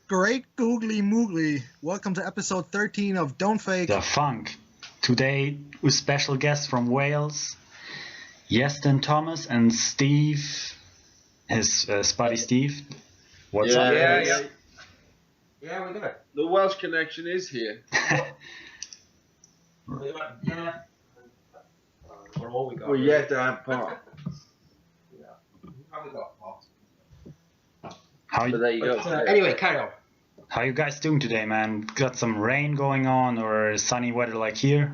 Great googly moogly. Welcome to episode 13 of Don't Fake. The Funk. Today, with special guests from Wales, Yeston Thomas and Steve, his buddy Steve. What's up? Yeah, Yeah, we got it. the Welsh connection is here. We got We're all we got. We're yet to have part. Yeah. How we got pot? How So there you go. Anyway, carry on. how you guys doing today, man? Got some rain going on or sunny weather like here?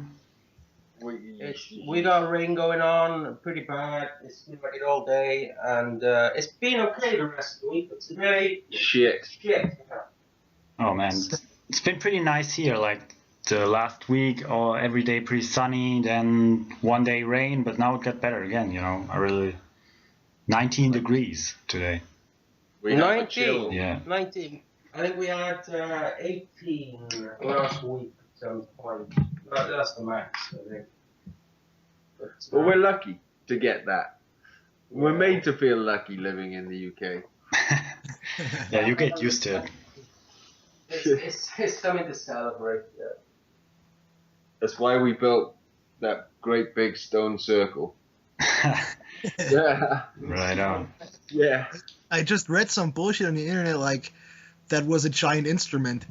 We got rain going on, pretty bad. It's been like it all day, and it's been okay the rest of the week, but today, Shit. shit. Oh man, it's been pretty nice here. Like the last week, or every day pretty sunny, then one day rain, but now it got better again. You know, 19 degrees today. We have a 19. chill. Yeah. 19. I think we had 18 last week at some point. That's the max, I think. But, Well, we're lucky to get that. We're made to feel lucky living in the UK. Yeah, you get used to it. it's something to celebrate. Yeah. That's why we built that great big stone circle. Yeah. Right on. Yeah. I just read some bullshit on the internet like that was a giant instrument.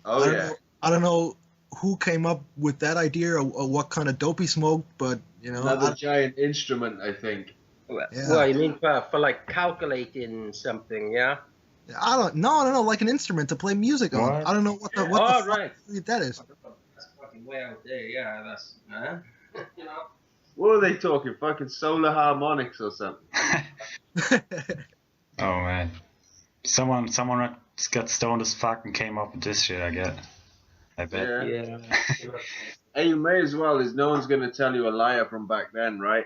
Oh, yeah. I don't know who came up with that idea or what kind of dope he smoked, but you know. Another giant instrument, I think. Yeah. Well, you mean for like calculating something, yeah? I don't. No, like an instrument to play music on. What? I don't know what the Oh, fuck right. that is. That's fucking way out there, yeah. That's, you know. What are they talking? Fucking solar harmonics or something? Oh man, someone got stoned as fuck and came up with this shit. I bet. Yeah. Yeah. Hey, you may as well, as no one's going to tell you a liar from back then, right?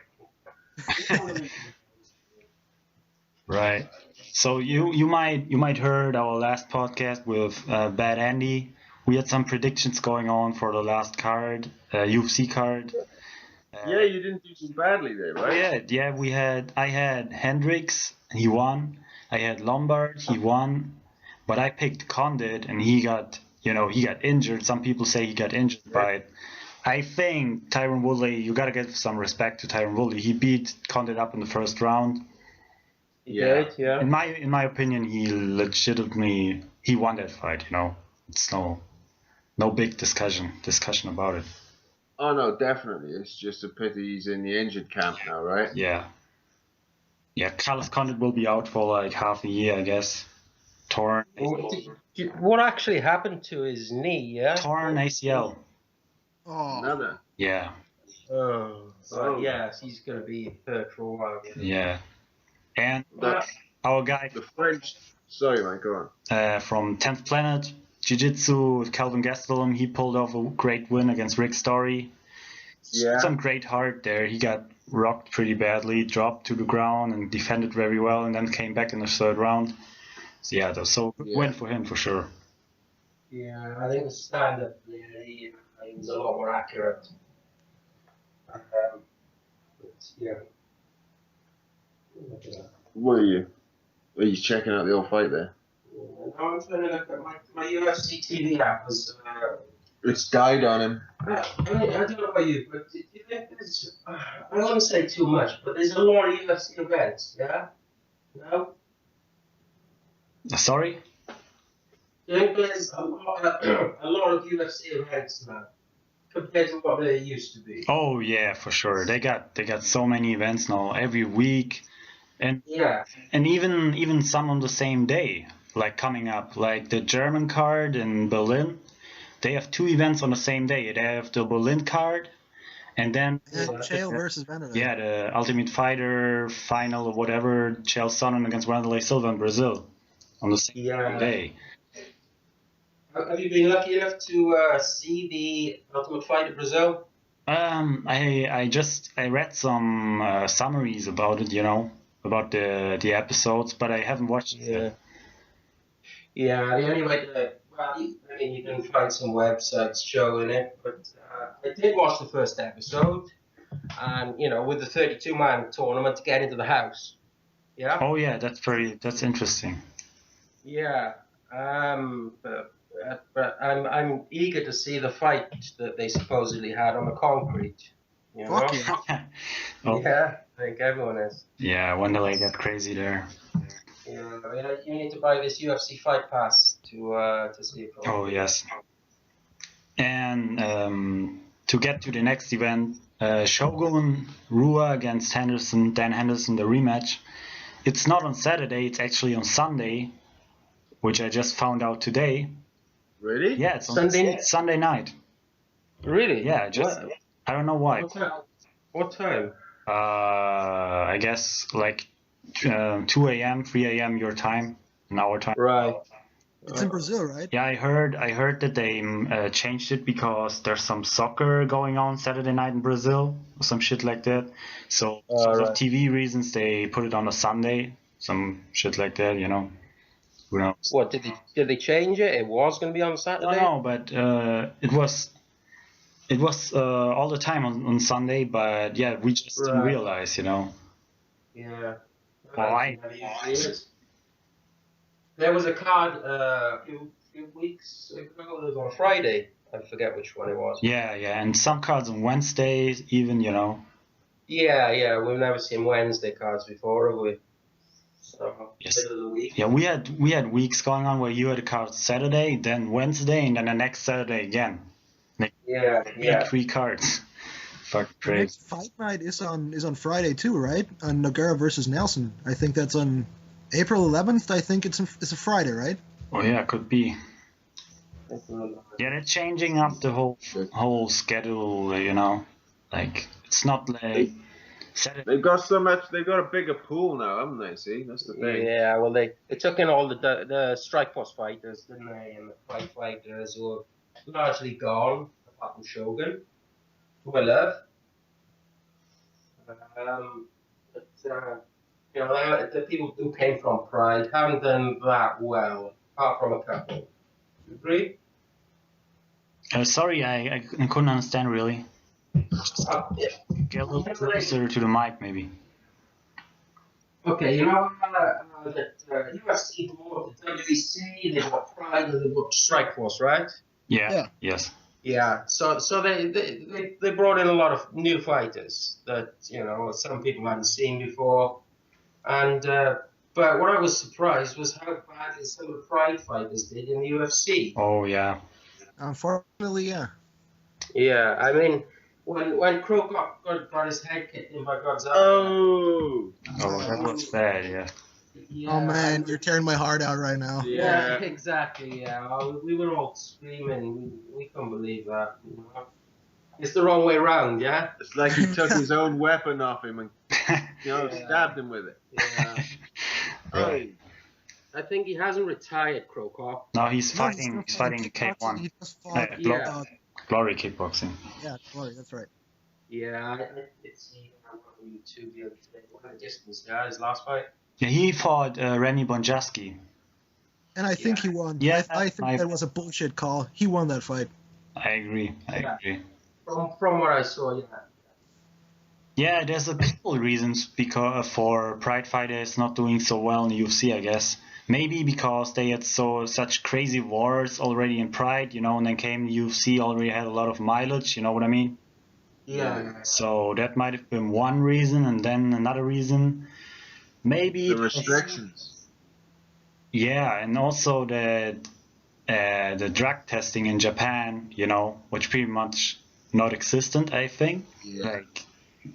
Right. So you might heard our last podcast with Bad Andy. We had some predictions going on for the last card, UFC card. Yeah, you didn't do too badly there, right? Yeah. I had Hendricks, he won. I had Lombard, he won. But I picked Condit, and he got injured. Some people say he got injured by it. I think Tyron Woodley, you gotta give some respect to Tyron Woodley. He beat Condit up in the first round. Yeah. Yeah. In my opinion, he legitimately won that fight. You know, it's no big discussion about it. Oh, no, definitely. It's just a pity he's in the injured camp now, right? Yeah. Carlos Condit will be out for like half a year, I guess. Torn What actually happened to his knee, yeah? ACL. Oh, Another. Yeah. Oh, Oh. yes, he's going to be hurt for a while. Yeah. And The, our guy the French. Sorry, man, go on. from 10th Planet Jiu-Jitsu, Calvin Gastelum, he pulled off a great win against Rick Story. Yeah. Some great heart there. He got rocked pretty badly, dropped to the ground and defended very well, and then came back in the third round. So yeah, that was a win for him for sure. Yeah, I think the stand-up, he was a lot more accurate. But, yeah. What are you? Are you checking out the old fight there? Now I'm trying to look at my UFC TV app. It's died on him. I don't know about you, but do you think there's, I don't want to say too much, but there's a lot of UFC events, yeah? No? Sorry? Do you think there's a lot of UFC events now compared to what there used to be? Oh yeah, for sure. They got so many events now every week, and Yeah. even some on the same day, like coming up, like the German card in Berlin. They have two events on the same day. They have the Berlin card, and then Chael versus Vanderlei. yeah, the Ultimate Fighter final or whatever, Chael Sonnen against Wanderlei Silva in Brazil on the same day. Have you been lucky enough to see the Ultimate Fighter Brazil? I read some summaries about it, about the episodes, but I haven't watched it yet. Yeah, the only way to, you can find some websites showing it, but I did watch the first episode, and, with the 32-man tournament to get into the house. Yeah? Oh yeah, that's interesting. Yeah, But I'm eager to see the fight that they supposedly had on the concrete. You know? Fuck yeah. Oh, Yeah, I think everyone is. yeah, Wanderlei got crazy there. Yeah, I mean, you need to buy this UFC Fight Pass to see it. Oh, yes. And to get to the next event, Shogun Rua against Henderson, Dan Henderson, the rematch. It's not on Saturday, it's actually on Sunday, which I just found out today. Really? Yeah, it's on Sunday? Sunday night. Really? Yeah, just What? I don't know why. What time? I guess like 2 a.m., 3 a.m. your time, and our time. Right. It's in Brazil, right? Yeah, I heard that they changed it because there's some soccer going on Saturday night in Brazil or some shit like that. So because of TV reasons, they put it on a Sunday, some shit like that, you know. Who knows? What did they change it? It was going to be on Saturday. No, but it was all the time on Sunday. But yeah, we just didn't realize, you know. Yeah. Why? There was a card a few weeks ago. It was on Friday. I forget which one it was. Yeah, and some cards on Wednesdays, even, you know. Yeah. We've never seen Wednesday cards before, have we? So Yes. middle of the week. Yeah, we had weeks going on where you had a card Saturday, then Wednesday, and then the next Saturday again. Like Yeah. 3 cards. Fuck The crazy. next fight night is on Friday too, right? On Nogueira versus Nelson. I think that's on April 11th. I think it's a Friday, right? Oh yeah, could be. Yeah, they're changing up the whole schedule, you know. Like it's not like Saturday. They've got so much. They've got a bigger pool now, haven't they? See, that's the thing. Yeah, well, they took in all the Strikeforce fighters, didn't they? And the fight fighters who are largely gone, apart from Shogun, who I love. You know, the people who came from Pride haven't done that well, apart from a couple. You agree? Sorry, I couldn't understand really. Yeah. Get a little closer to the mic, maybe. Okay, you know that UFC bought the WEC, they bought Pride, and they bought Strikeforce, right? Yeah. Yes. Yeah, so they brought in a lot of new fighters that, you know, some people hadn't seen before, and but what I was surprised was how badly some of the Pride fighters did in the UFC. Oh yeah. Unfortunately, yeah. Yeah, I mean, when Krokop got his head kicked in by Godzilla. Oh. Oh, that was bad. Yeah. Yeah, Oh man, you're tearing my heart out right now. Yeah, exactly. Yeah, we were all screaming. We couldn't believe that. You know? It's the wrong way around, yeah. It's like he took his own weapon off him and stabbed him with it. Yeah. Right. I think he hasn't retired, Krokop. No, he's No, fighting. He's fighting kickboxing. K1. He just fought. Yeah. Glory kickboxing. Yeah, Glory. That's right. Yeah, I did see on YouTube the other day. What a distance, yeah, his last fight. Yeah, he fought Remy Bonjasky. And I think he won. Yeah, I think that was a bullshit call. He won that fight. I agree. From what I saw, yeah. Yeah, there's a couple reasons for Pride fighters not doing so well in the UFC, I guess. Maybe because they had such crazy wars already in Pride, you know, and then came the UFC, already had a lot of mileage, you know what I mean? Yeah. So that might have been one reason, and then another reason, maybe The restrictions. Yeah, and also the drug testing in Japan, you know, which pretty much not existent, I think. Yeah. Like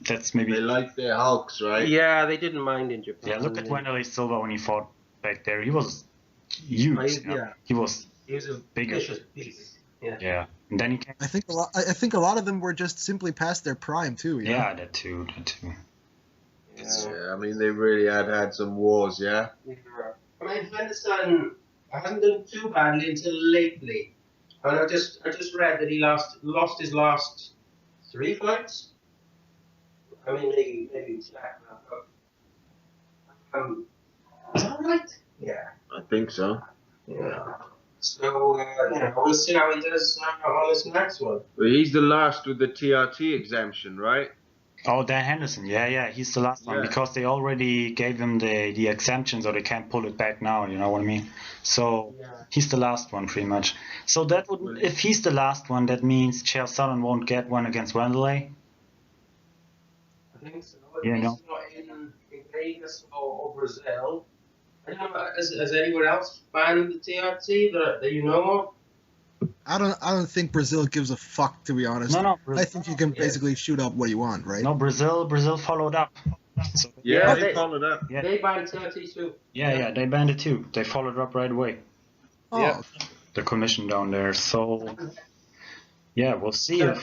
that's maybe. They like their hulks, right? Yeah, they didn't mind in Japan. Yeah, look at Wanderlei Silva when he fought back there. He was huge. Yeah. He was He was a bigger. vicious beast. Yeah. Yeah, and then he came. I think a lot of them were just simply past their prime too. You know? Yeah, that too. Yeah, I mean, they really had some wars, yeah? Yeah. I mean, Henderson hasn't done too badly until lately. And I just read that he lost his last 3 fights. I mean, maybe check that. Is that right? Yeah. I think so. Yeah. So, you know, we'll see how he does on this next one. But he's the last with the TRT exemption, right? Oh, Dan Henderson. Yeah, he's the last one Yeah. because they already gave him the exemption, so they can't pull it back now. You know what I mean? So Yeah. he's the last one, pretty much. So that would, if he's the last one, that means Chael Sonnen won't get one against Wanderlei. I think so. At Yeah, least no. not in Vegas or Brazil. I don't know. Has anyone else banned the TRT that you know of? I don't think Brazil gives a fuck, to be honest. No, I think you can Yeah. basically shoot up what you want, right? no. Brazil followed up. So, Yeah, Yeah, they followed up. Yeah. They banned TRT too. yeah, they banned it too. They followed up right away. Oh, Yeah. The commission down there. So yeah, we'll see if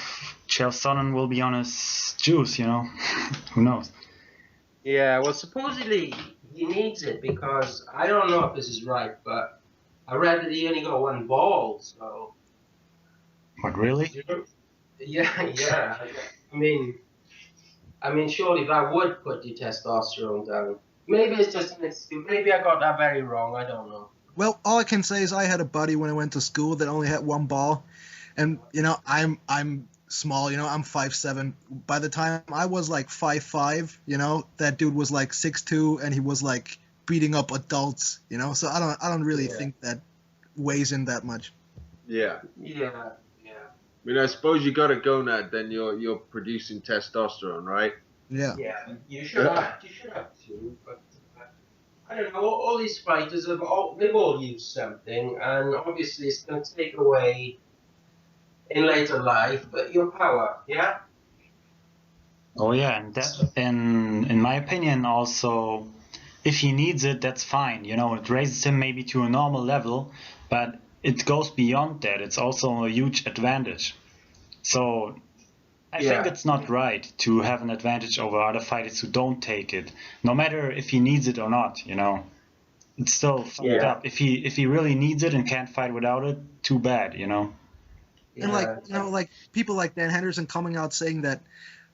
Chael Sonnen will be on his juice. Who knows? Yeah, well, supposedly he needs it because I don't know if this is right, but I read that he only got one ball, so. What, really? Yeah. I mean, surely that would put your testosterone down. Maybe it's just an excuse. Maybe I got that very wrong. I don't know. well, all I can say is I had a buddy when I went to school that only had one ball, and I'm small. I'm 5'7". By the time I was like 5'5", that dude was like 6'2", and he was like beating up adults. So I don't really Yeah. think that weighs in that much. Yeah. Yeah. I mean, I suppose you got a gonad, then you're producing testosterone, right? Yeah. Yeah, you should have to, but I don't know. All these fighters they've all used something, and obviously it's going to take away in later life, but your power, yeah. Oh yeah, and that, in my opinion, also, if he needs it, that's fine. It raises him maybe to a normal level, but it goes beyond that. It's also a huge advantage. So I think it's not right to have an advantage over other fighters who don't take it, no matter if he needs it or not. It's still fucked up. If he really needs it and can't fight without it, too bad. And like people like Dan Henderson coming out saying that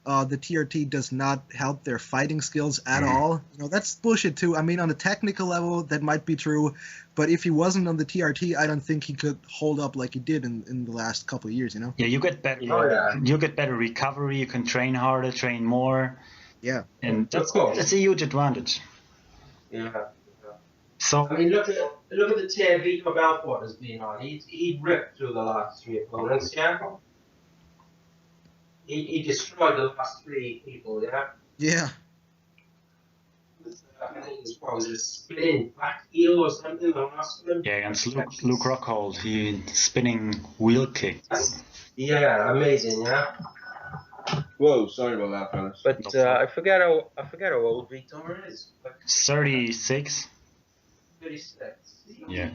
the TRT does not help their fighting skills at all. That's bullshit too. I mean, on a technical level, that might be true, but if he wasn't on the TRT, I don't think he could hold up like he did in the last couple of years. Yeah, you get better. You get better recovery. You can train harder, train more. Yeah, and that's a huge advantage. Yeah. So I mean, look at the tear Vitor Belfort has been on. He ripped through the last three opponents. Yeah. He destroyed the last three people, yeah? Yeah. I think it was a spinning back heel or something on last one. Yeah, against Luke Rockhold, he spinning wheel kick. Yeah, amazing, yeah? Whoa, sorry about that, fellas. But I forget how old Vitor is. 36. 36. Yeah.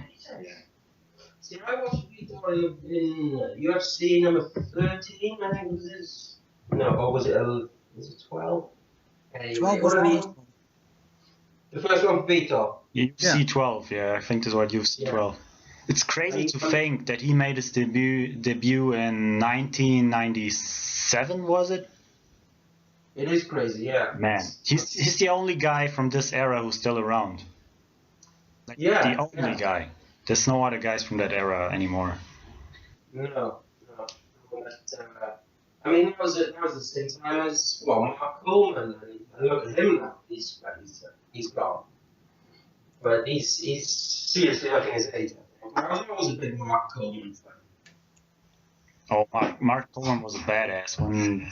See, I watched Vitor in UFC number 13, I think it was his. No, or was it 12? 12 was the first one for Vitor. UFC 12, yeah, I think that's what UFC 12. It's crazy to think that he made his debut in 1997, was it? It is crazy, yeah. Man, he's the only guy from this era who's still around. The only guy. There's no other guys from that era anymore. No. But, I mean, that was the same time as Mark Coleman, and look at him now. He's gone. But he's seriously looking his age. I was always a big Mark Coleman fan. Oh, Mark Coleman was a badass when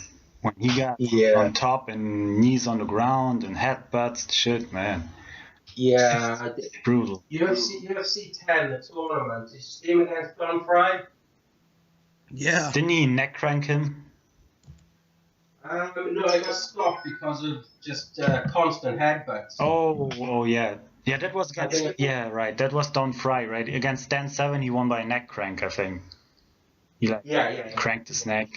he got on top and knees on the ground and headbutts, shit, man. Yeah, brutal. UFC 10, the tournament. Did you see him against Don Fry? Yeah. Didn't he neck crank him? No, I got stopped because of just constant headbutts. Oh yeah. Yeah, that was against, right. That was Don Fry, right? Against Stan 7, he won by a neck crank, I think. He cranked his neck.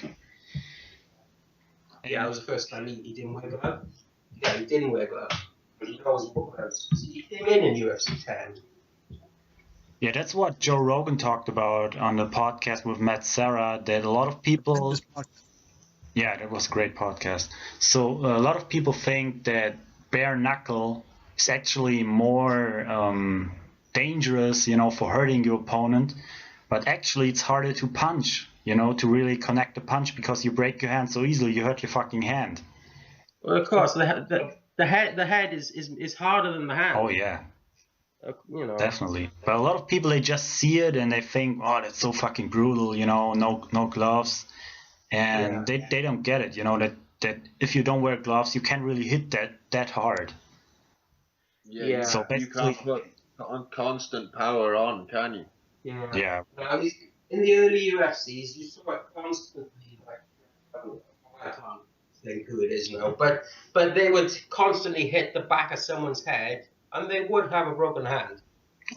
Yeah, that was the first time he didn't wear gloves. Yeah, he didn't wear gloves. But he always wore gloves. He came in UFC 10. Yeah, that's what Joe Rogan talked about on the podcast with Matt Serra, that a lot of people... Yeah, that was a great podcast. So a lot of people think that bare knuckle is actually more dangerous, for hurting your opponent. But actually it's harder to punch, to really connect the punch, because you break your hand so easily, you hurt your fucking hand. Well, of course, the head is harder than the hand. Oh yeah. You know. Definitely. But a lot of people, they just see it and they think, oh, that's so fucking brutal, you know, no gloves. And they don't get it, you know, that if you don't wear gloves, you can't really hit that hard. Yeah. So You basically, can't put on constant power on, can you? yeah. Now, in the early UFCs, you saw it constantly. Like, I can't think who it is now, but they would constantly hit the back of someone's head, and they would have a broken hand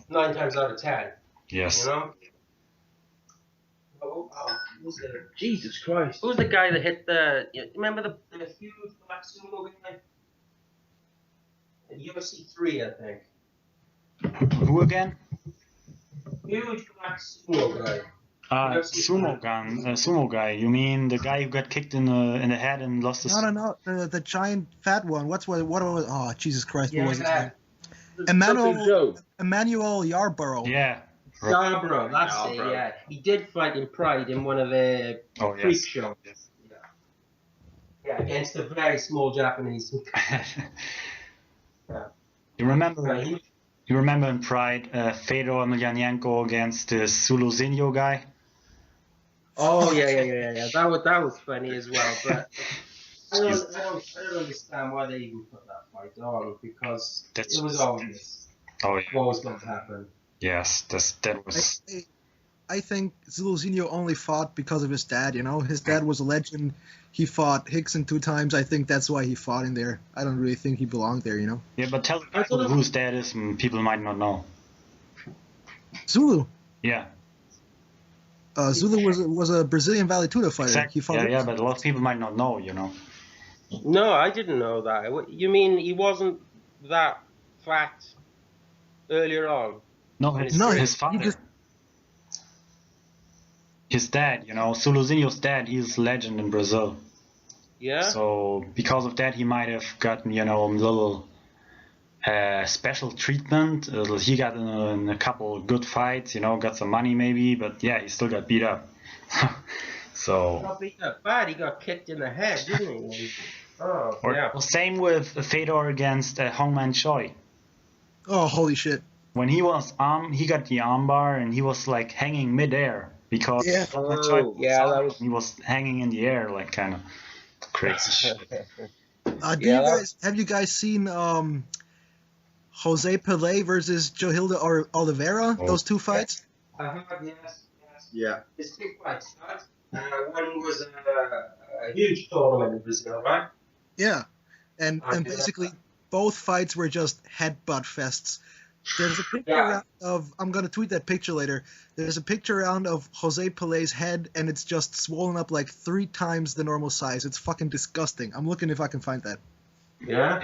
9 times out of 10. Yes. You know. Who's the Jesus Christ. Who's the guy that hit the? Remember the huge black sumo guy? UFC 3, I think. Who again? Huge black sumo guy. Sumo guy. You mean the guy who got kicked in the head and lost his... No. The giant fat one. What was? Oh, Jesus Christ! What was his name? Emmanuel Yarborough. Yeah. Yarborough, that's it. Yeah, he did fight in Pride in one of the freak shows. Yes. Yeah, against a very small Japanese. You remember? You remember in Pride, Fedor Emelianenko against the Zuluzinho guy? Oh yeah. That was funny as well, but I don't understand why they even put that fight on, because it was obvious what was going to happen. Yes, that was. I think Zuluzinho only fought because of his dad. You know, his dad was a legend. He fought Hickson 2 times. I think that's why he fought in there. I don't really think he belonged there. You know. Yeah, but tell people whose dad is. People might not know. Zulu. Yeah. Zulu was a Brazilian Vale Tudo fighter. Exactly. He fought yeah, but a lot of people might not know. You know. No, I didn't know that. You mean he wasn't that fat earlier on? No, his father. His dad, you know, Zuluzinho's dad, he's a legend in Brazil. Yeah. So because of that, he might have gotten, you know, a little special treatment. He got in a couple good fights, you know, got some money maybe, but yeah, he still got beat up. So. He got beat up bad. He got kicked in the head, didn't he? Same with Fedor against Hongman Choi. Oh, holy shit! When he was he got the armbar and he was like hanging midair because he was hanging in the air, like kind of crazy shit. Have you guys seen Jose Pelé versus Joildo or Oliveira? Those 2 fights? Yes. Yeah. It's 2 fights, right? One was a huge tournament in Brazil, right? Yeah, and basically both fights were just headbutt fests. There's a picture around of, I'm going to tweet that picture later. There's a picture around of Jose Pelé's head, and it's just swollen up like 3 times the normal size. It's fucking disgusting. I'm looking if I can find that. Yeah.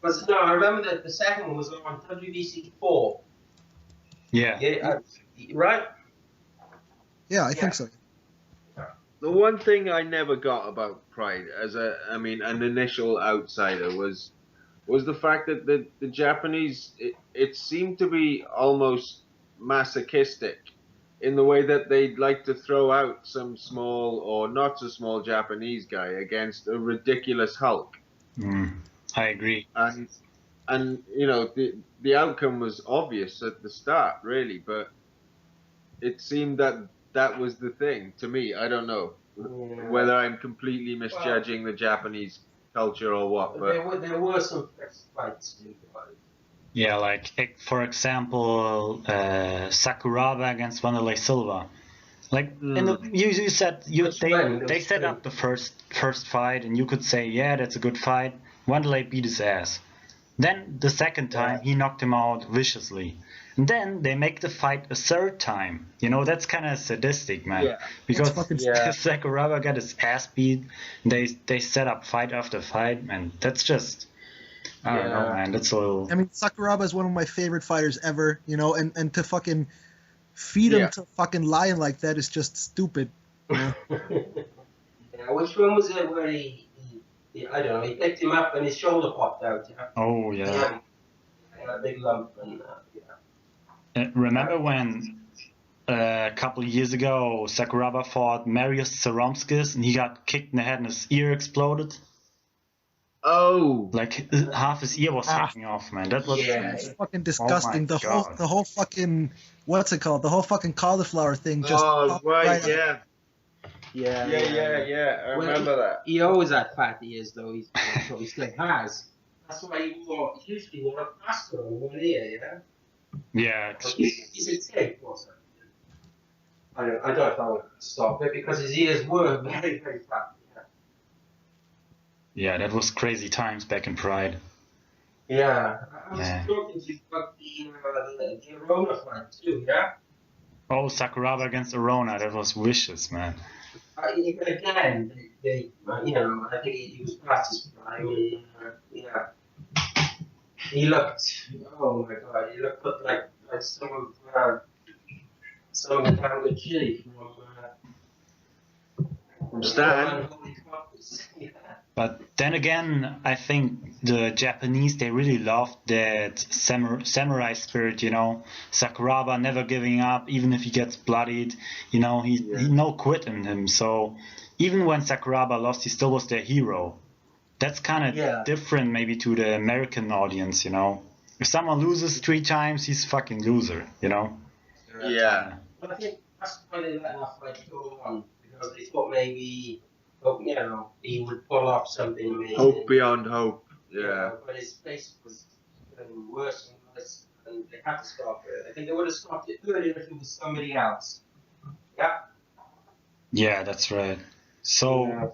But no, I remember that the second one was on WBC 4. Yeah. Right? Yeah, I think so. The one thing I never got about Pride as an initial outsider was the fact that the Japanese, it seemed to be almost masochistic in the way that they'd like to throw out some small or not so small Japanese guy against a ridiculous Hulk. I agree. And you know, the outcome was obvious at the start, really, but it seemed that was the thing to me. I don't know whether I'm completely misjudging the Japanese culture or what, but there were some fights. Yeah, like for example, Sakuraba against Wanderlei Silva. Like you said, they set up the first fight, and you could say, yeah, that's a good fight. Wanderlei beat his ass. Then the second time he knocked him out viciously. And then they make the fight a 3rd time. You know, that's kind of sadistic, man. Yeah. Because Sakuraba got his ass beat. They set up fight after fight, and that's just, I don't know, man. That's a little. I mean, Sakuraba is one of my favorite fighters ever. You know, and to fucking feed him to fucking lion like that is just stupid. You know? Which one was it where he I don't know, he picked him up and his shoulder popped out? Yeah? Oh yeah. He had a big lump and remember when a couple of years ago Sakuraba fought Mariusz Saromskis and he got kicked in the head and his ear exploded? Oh, Like half his ear was hanging off, man. That was fucking disgusting. Oh my The whole fucking what's it called? The whole fucking cauliflower thing just oh, popped right, out. yeah. Yeah. I remember that. He always had fat ears, though. He probably still has. That's why he usually wore a plaster on one ear, yeah? Yeah. He's a tape, wasn't it? I don't know if I would stop it because his ears were very, very fat. Yeah, that was crazy times back in Pride. Yeah. I was talking to you about the Arona fight, too, yeah? Oh, Sakuraba against Arona, that was vicious, man. Again, they, I think he was past his prime. He looked, oh my god, he looked like some of the Tango Chili from Stan. Yeah. But then again, I think the Japanese, they really loved that samurai spirit, you know. Sakuraba never giving up, even if he gets bloodied, you know, he no quit in him. So even when Sakuraba lost, he still was their hero. That's kind of different maybe to the American audience, you know. If someone loses 3 times, he's a fucking loser, you know. Yeah. But I think that's why they let that fight go on, because they thought maybe, he would pull off something amazing. Hope beyond hope. Yeah. But his face was getting worse and worse, and they had to stop it. I think they would have stopped it earlier if it was somebody else. Yeah. Yeah, that's right. So,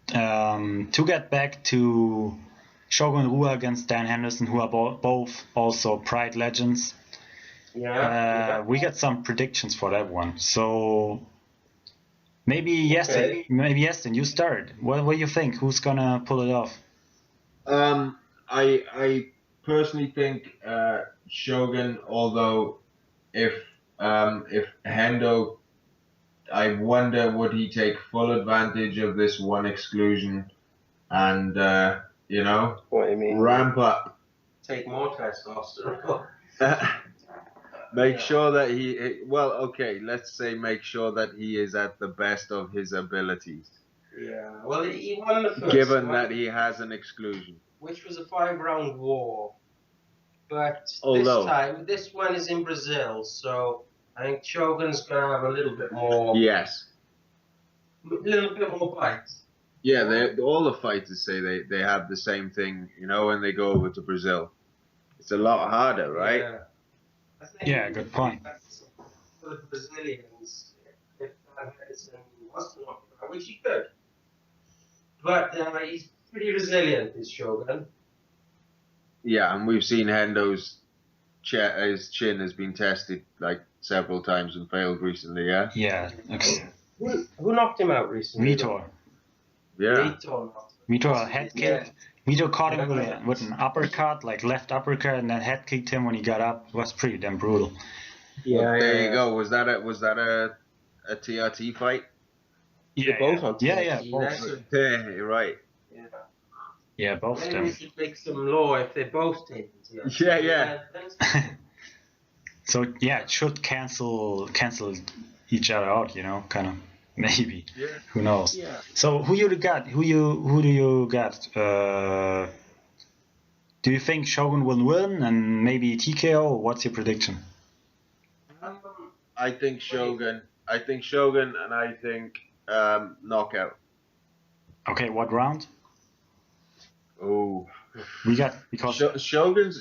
to get back to Shogun Rua against Dan Henderson, who are both also Pride legends, we got some predictions for that one. So, maybe Yestin, you start. What do you think? Who's gonna pull it off? I personally think Shogun. Although if Hendo, I wonder would he take full advantage of this one exclusion and What do you mean? ramp up. Take more testosterone. Make sure that let's say make sure that he is at the best of his abilities. Yeah, well, he won the first Given one, that he has an exclusion. which was a 5-round war. But this one is in Brazil, so I think Shogun's going to have a little bit more... Yes. A little bit more bite. Yeah, all the fighters say they have the same thing, when they go over to Brazil. It's a lot harder, right? Yeah, good point. For the Brazilians, if Henderson was to knock him out, which he could. But he's pretty resilient, this Shogun. Yeah, and we've seen Hendo's his chin has been tested like several times and failed recently, yeah? Yeah. Who knocked him out recently? Vitor. Yeah. Vitor head kick. Vitor caught him with an uppercut, like left uppercut, and then head kicked him when he got up. It was pretty damn brutal. Yeah, there you go. Was that a TRT fight? Yeah, both on TRT. Both. Yeah, you're right. Yeah, both of them. Maybe we should make some law if they both take it. Yeah. So yeah, it should cancel each other out, kind of. Maybe. Yeah. Who knows? Yeah. So who do you got? Who do you got? Do you think Shogun will win and maybe TKO? What's your prediction? I think Shogun. And I think knockout. Okay, what round? Oh. We got because Shogun's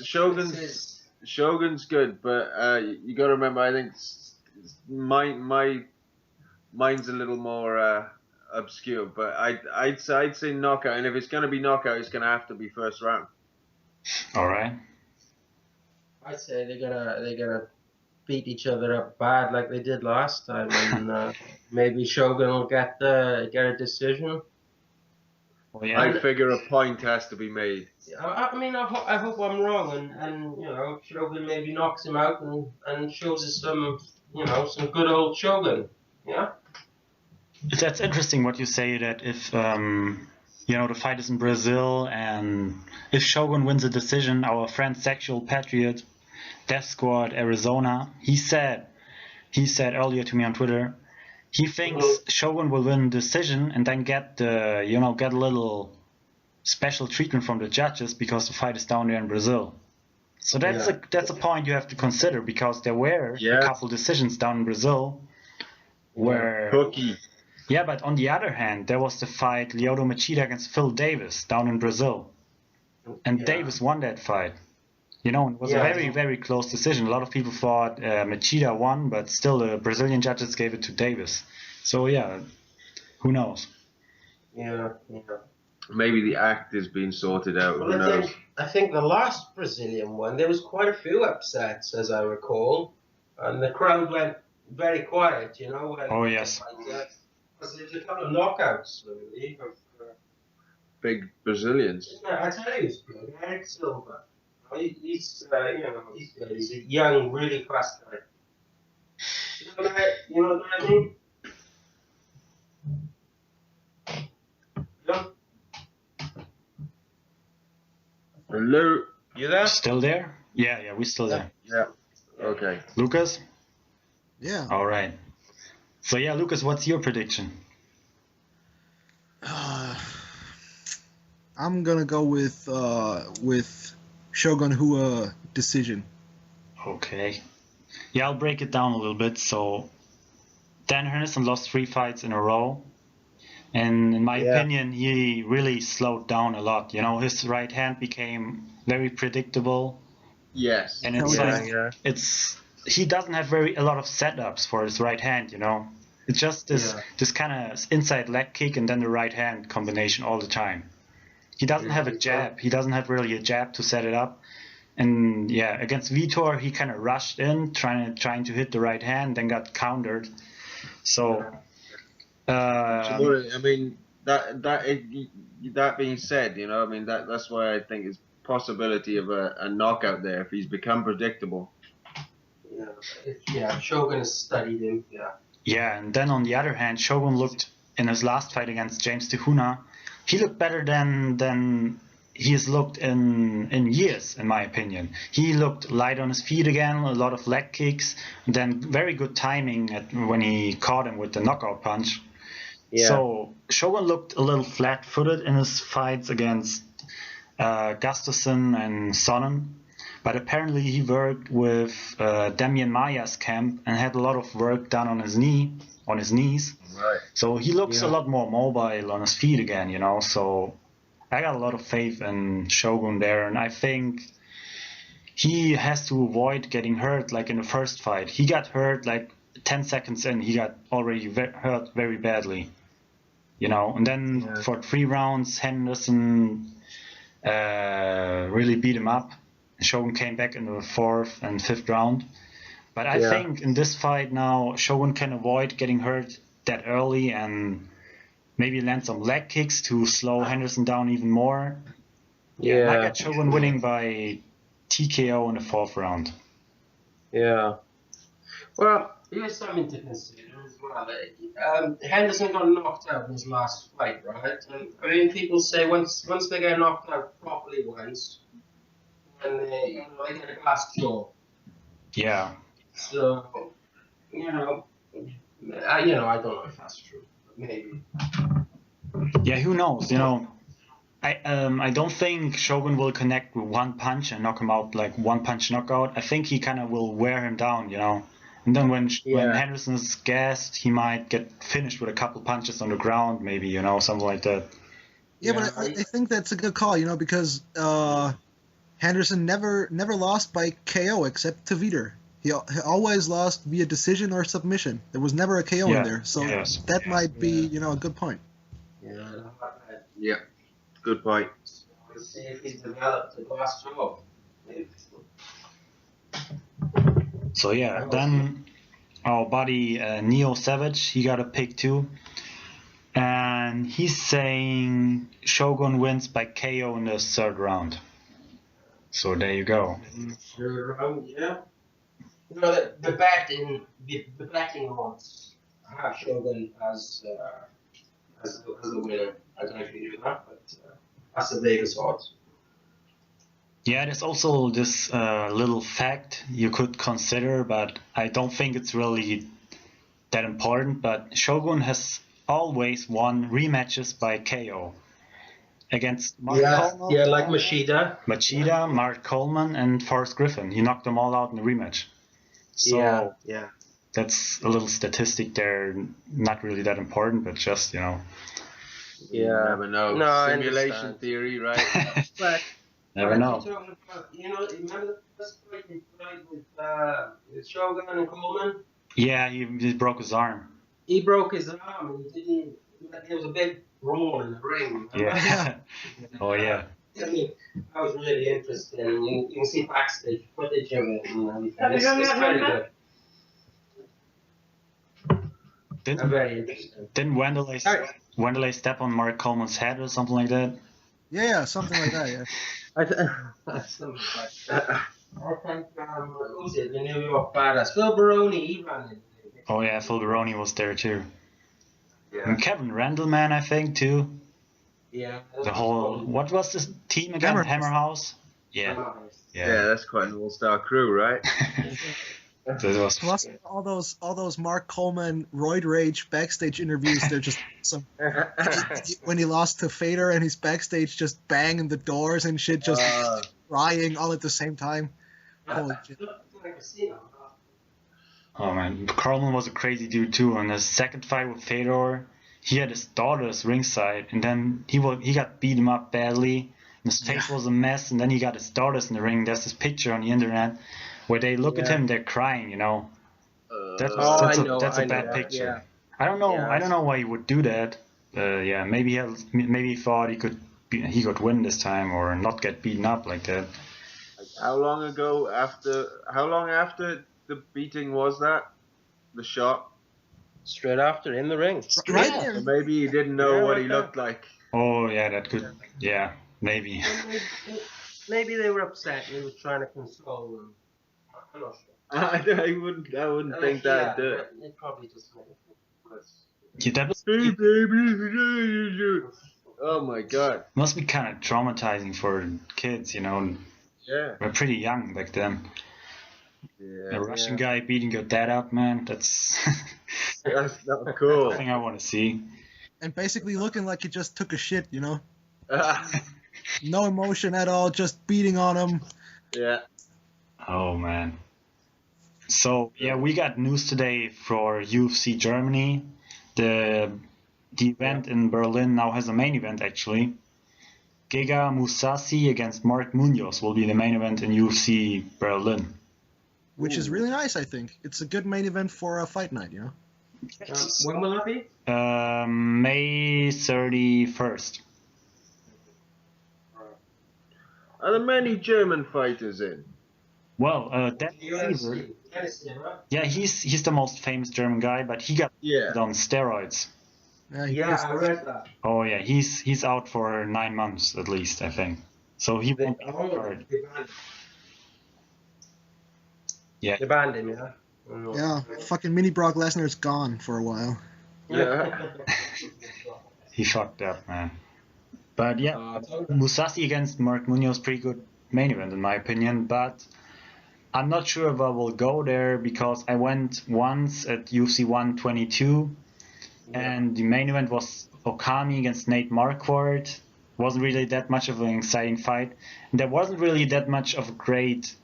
good, but you got to remember. I think mine's a little more obscure, but I'd say knockout. And if it's gonna be knockout, it's gonna have to be first round. All right. I'd say they're gonna beat each other up bad like they did last time, and maybe Shogun will get a decision. Well, yeah. I figure a point has to be made. I hope I'm wrong, and Shogun maybe knocks him out and shows us some good old Shogun. Yeah. That's interesting what you say, that if the fight is in Brazil and if Shogun wins a decision, our friend Sexual Patriot, Death Squad Arizona, he said earlier to me on Twitter, he thinks Shogun will win decision and then get a little special treatment from the judges because the fight is down there in Brazil. So that's a point you have to consider, because there were a couple decisions down in Brazil where Cookie. Yeah, but on the other hand, there was the fight Lyoto Machida against Phil Davis down in Brazil, and Davis won that fight. You know, it was a very, very close decision. A lot of people thought Machida won, but still the Brazilian judges gave it to Davis. So yeah, who knows? Yeah. Maybe the act is being sorted out. Well, Who knows? I think the last Brazilian one, there was quite a few upsets, as I recall, and the crowd went very quiet. You know. Oh yes. Because there's a couple of knockouts, I believe, of Big Brazilians. Yeah, I tell you, he's good. Eric Silva. He's good. He's a young, really fast guy. You know what I mean? Yeah. Hello, you there? Still there? Yeah, we're still there. Yeah. Okay. Lucas? Yeah. All right. So yeah, Lucas, what's your prediction? I'm gonna go with Shogun Hua decision. Okay. Yeah, I'll break it down a little bit. So Dan Henderson lost 3 fights in a row. And in my opinion, he really slowed down a lot. You know, his right hand became very predictable. Yes. And it's he doesn't have a lot of setups for his right hand, you know. It's just this kind of inside leg kick and then the right hand combination all the time. He doesn't have a jab. He doesn't have really a jab to set it up. And yeah, against Vitor, he kind of rushed in, trying to hit the right hand, then got countered. So, I mean, that being said, you know, I mean that's why I think it's possibility of a knockout there if he's become predictable. Yeah, Shogun has studied him. Yeah, and then on the other hand, Shogun looked in his last fight against James Tehuna. He looked better than he has looked in years, in my opinion. He looked light on his feet again, a lot of leg kicks, and then very good timing when he caught him with the knockout punch. Yeah. So Shogun looked a little flat-footed in his fights against Gustafsson and Sonnen, but apparently he worked with Damian Maia's camp and had a lot of work done on his knees. Right. So he looks a lot more mobile on his feet again, you know. So I got a lot of faith in Shogun there, and I think he has to avoid getting hurt like in the first fight. He got hurt like 10 seconds in. He got already hurt very badly, you know. And then for 3 rounds, Henderson really beat him up. Shogun came back in the 4th and 5th round. But I think in this fight now, Shogun can avoid getting hurt that early and maybe land some leg kicks to slow Henderson down even more. Yeah, I got Shogun winning by TKO in the 4th round. Yeah. Well, here's something to consider as well. Henderson got knocked out in his last fight, right? And, I mean, people say once they get knocked out properly once, and they get a glass jaw. Yeah. So, I don't know if that's true, but maybe. Yeah, who knows? You know, I don't think Shogun will connect with one punch and knock him out like one punch knockout. I think he kind of will wear him down, you know. And then when Henderson's gassed, he might get finished with a couple punches on the ground, maybe, you know, something like that. Yeah, but I think that's a good call, you know, because Henderson never lost by KO except to Vitor. He always lost via decision or submission. There was never a KO in there, so that might be, a good point. Yeah, good point. Let's see if he's developed a glass jaw. So then our buddy Neo Savage, he got a pick too, and he's saying Shogun wins by KO in the 3rd round. So there you go. 3rd round, yeah. You know, the betting odds have Shogun as the winner. I don't know if you do that, but that's the Vegas odds. Yeah, there's also this little fact you could consider, but I don't think it's really that important. But Shogun has always won rematches by KO. against Mark Coleman. Yeah, like Machida, Mark Coleman, and Forrest Griffin. He knocked them all out in the rematch. So yeah. that's a little statistic there, not really that important, but just, you know. You never know. No, Simulation theory, right? But Never know. Remember the first fight he played with Shogun and Coleman? Yeah, he broke his arm. He broke his arm and he didn't. There was a big brawl in the ring. Yeah. Oh, yeah. I mean, that was really interesting. You can see backstage footage of it and everything. It's very good. Very interesting. Didn't Wanderlei step on Mark Coleman's head or something like that? Yeah, something like that. Yeah. Something like that. I think, who's it? The New York Badass. Phil Baroni, he ran it. Oh, yeah, Phil Baroni was there too. Yeah. And Kevin Randleman, I think, too. Yeah. The whole, what was this team again? Hammerhouse? Yeah. Yeah, that's quite an all-star crew, right? That was Plus all those Mark Coleman Roid Rage backstage interviews. They're just some when he lost to Fader and he's backstage just banging the doors and shit, just crying all at the same time. Holy shit! Oh man, Coleman was a crazy dude too. In his second fight with Fedor, he had his daughters ringside, and then he got beat him up badly. And his face was a mess, and then he got his daughters in the ring. There's this picture on the internet where they look at him, they're crying, you know. That's a bad picture. Yeah. I don't know. I don't know why he would do that. Maybe he thought he could win this time or not get beaten up like that. How long after the beating was that? The shot? Straight after, in the ring. Right So there. maybe he didn't know what he looked like. Oh yeah, that could. Yeah, maybe. Maybe they were upset and he was trying to console them. I'm not sure. I wouldn't think that'd do it. It probably just made it. Yeah, that was, Hey baby, oh my god. must be kind of traumatizing for kids, you know. Yeah. We're pretty young back then. Yeah. A Russian guy beating your dad up, man. That's That's not cool. something I want to see. And basically looking like he just took a shit, you know. No emotion at all, just beating on him. Yeah. Oh man. So yeah, we got news today for UFC Germany. The event in Berlin now has a main event actually. Giga Mousasi against Mark Munoz will be the main event in UFC Berlin. Which is really nice, I think. It's a good main event for a fight night, you know. When will that be? May 31st. Are there many German fighters in? Well, Dan Severn, UFC. Tennessee, right? yeah, he's the most famous German guy, but he got Yeah. on steroids. Yeah, I read that. Oh yeah, he's out for 9 months at least, I think. So he won't be hard. Yeah. They banned him, yeah? Yeah, fucking mini Brock Lesnar's gone for a while. Yeah. He fucked up, man. But yeah, Mousasi against Mark Munoz, pretty good main event in my opinion. But I'm not sure if I will go there because I went once at UFC 122, and the main event was Okami against Nate Marquardt. Wasn't really that much of an exciting fight. And there wasn't really that much of a great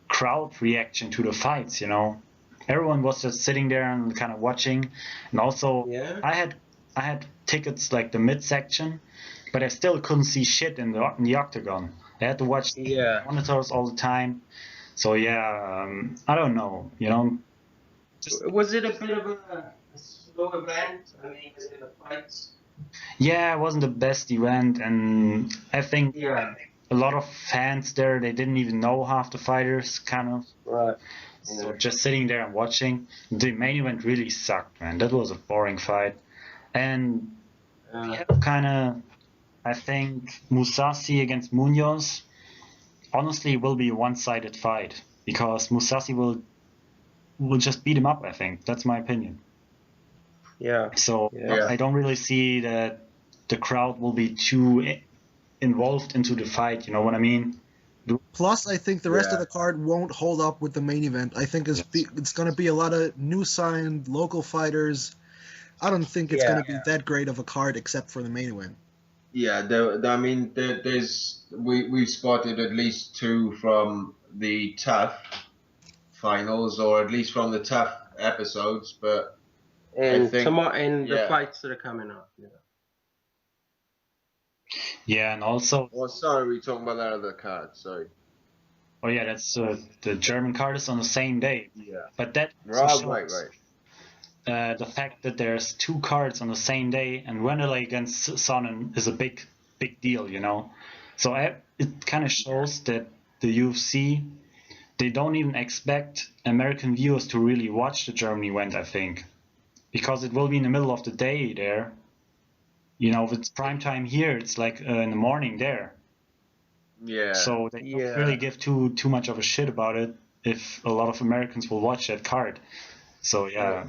crowd reaction to the fights, you know. Everyone was just sitting there and kind of watching. And also, I had tickets like the midsection, but I still couldn't see shit in the octagon. I had to watch the monitors all the time. So yeah, I don't know, you know. Was it a bit of a slow event? I mean, was it a fight? Yeah, it wasn't the best event, and I think a lot of fans there, they didn't even know half the fighters, kind of. Right. So just sitting there and watching. The main event really sucked, man. That was a boring fight. And kind of, I think Mousasi against Munoz, honestly, will be a one-sided fight because Mousasi will just beat him up, I think. That's my opinion. Yeah. So I don't really see that the crowd will be too involved into the fight, you know what I mean? Plus, I think the rest of the card won't hold up with the main event. I think it's going to be a lot of new signed local fighters. I don't think it's going to be that great of a card except for the main event. Yeah, we've spotted at least 2 from the tough finals, or at least from the tough episodes. But And I think, the fights that are coming up. Yeah. Yeah, and also, well, sorry, we're talking about that other card. Sorry. oh yeah, that's the German card is on the same day. Yeah. But that also Right. shows the fact that there's 2 cards on the same day, and Wanderlei against Sonnen is a big deal, you know. So it kind of shows that the UFC, they don't even expect American viewers to really watch the German event, I think, because it will be in the middle of the day there. You know, if it's prime time here, it's like in the morning there. Yeah. So they don't really give too much of a shit about it if a lot of Americans will watch that card. So yeah.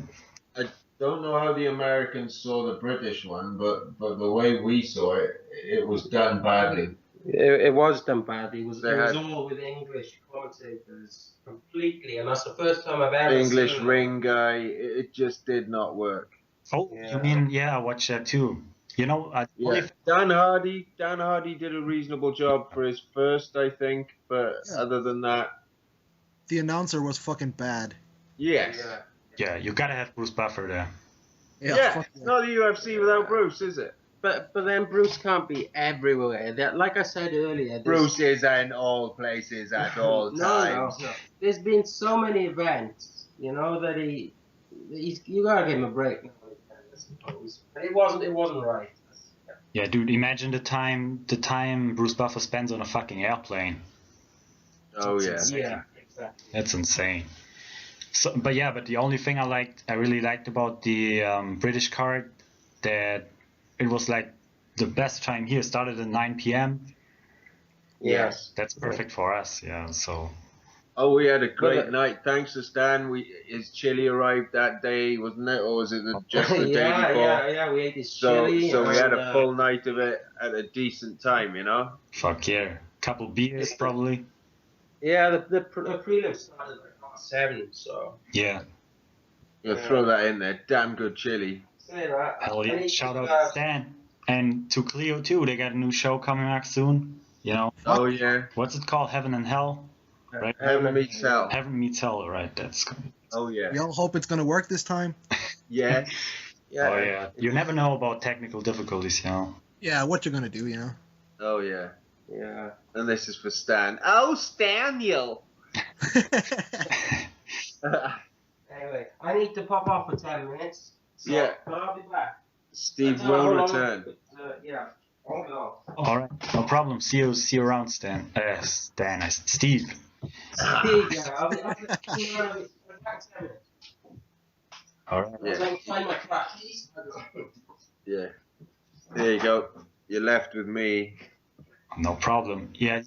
I don't know how the Americans saw the British one, but the way we saw it, it was done badly. It was done badly. It was all with English commentators completely, and that's the first time I've ever English seen ring guy. It just did not work. Oh, you mean, I watched that too. You know, Dan Hardy did a reasonable job for his first, I think, but other than that, the announcer was fucking bad. Yes. Yeah, you gotta have Bruce Buffer there. Yeah, it's not the UFC without Bruce, is it? But then Bruce can't be everywhere. Like I said earlier, Bruce is in all places at all times. No. There's been so many events, you know, that you gotta give him a break now. But it wasn't right. Yeah, dude, imagine the time Bruce Buffer spends on a fucking airplane. Oh yeah. Yeah, exactly. That's insane. So, but the only thing I really liked about the British card, that it was like the best time here started at 9 p.m. Yes. That's perfect for us. Yeah. So. Oh, we had a great night. Thanks to Stan. His chili arrived that day, wasn't it? Or was it just the day before? Yeah, we ate his chili. So we had a full night of it at a decent time, you know? Fuck yeah. Couple beers, probably. Yeah, the prelims started like 7, so... Yeah. You'll throw that in there. Damn good chili. Hell yeah. Shout out to Stan. And to Cleo, too. They got a new show coming back soon. You know? Oh, yeah. What's it called? Heaven and Hell? Right? Heaven meets hell. Heaven meets hell, right? That's good. Oh yeah. We all hope it's gonna work this time. Yeah. Oh yeah. You never know about technical difficulties, you know. Yeah, what you're gonna do, you know. Oh yeah. Yeah. And this is for Stan. Oh, Staniel. Anyway, I need to pop off for 10 minutes. So I'll be back. Steve will return. Yeah. Hold on. All right, no problem. See you around, Stan. Steve. Steve, yeah. I'll be back 10 minutes. All right. Yeah. Find my crap. Yeah. There you go. You're left with me. No problem. Yeah.